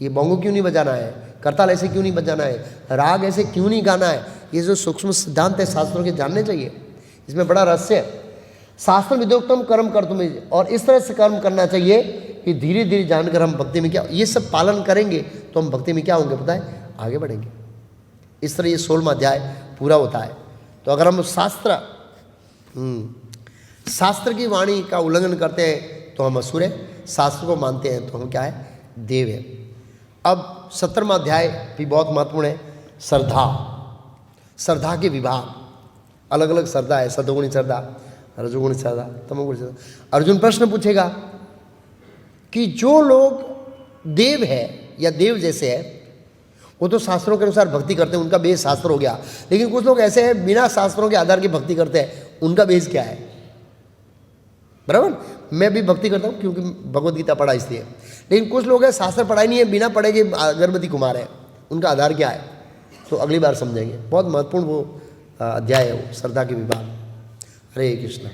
ये बोंगो क्यों नहीं बजाना है, करताल ऐसे क्यों नहीं बजाना है, राग ऐसे क्यों नहीं गाना है। ये जो सूक्ष्म सिद्धांत है शास्त्रों के जानने चाहिए, इसमें बड़ा रहस्य है। शास्त्र विदोक्तम कर्म कर तुम्हें, और इस तरह से कर्म करना चाहिए कि धीरे धीरे जानकर हम भक्ति में क्या, ये सब पालन करेंगे तो हम भक्ति में क्या होंगे पता है? आगे बढ़ेंगे। इस तरह ये 16वां अध्याय पूरा होता है। तो अगर हम शास्त्र की वाणी का उल्लंघन करते हैं तो हम असुर हैं, शास्त्र को मानते हैं तो हम क्या है? देव है। अब 17वां अध्याय भी बहुत महत्वपूर्ण है। श्रद्धा के विभाग, अलग अलग श्रद्धा है, सतोगुणी श्रद्धा, रजोगुणी श्रद्धा, तमोगुणी श्रद्धा। अर्जुन प्रश्न पूछेगा कि जो लोग देव है या देव जैसे है वो तो शास्त्रों के अनुसार भक्ति करते हैं, उनका बेस शास्त्र हो गया, लेकिन कुछ लोग ऐसे हैं बिना शास्त्रों के आधार की भक्ति करते हैं, उनका बेस क्या है? बराबर। मैं भी भक्ति करता हूँ क्योंकि भगवत गीता पढ़ा इसलिए। लेकिन कुछ लोग हैं शास्त्र पढ़ाई नहीं है, बिना पढ़े के अगरबत्ती कुमार है, उनका आधार क्या है? तो अगली बार समझेंगे। बहुत महत्वपूर्ण वो अध्याय है वो, श्रद्धा के विभाग। हरे कृष्ण।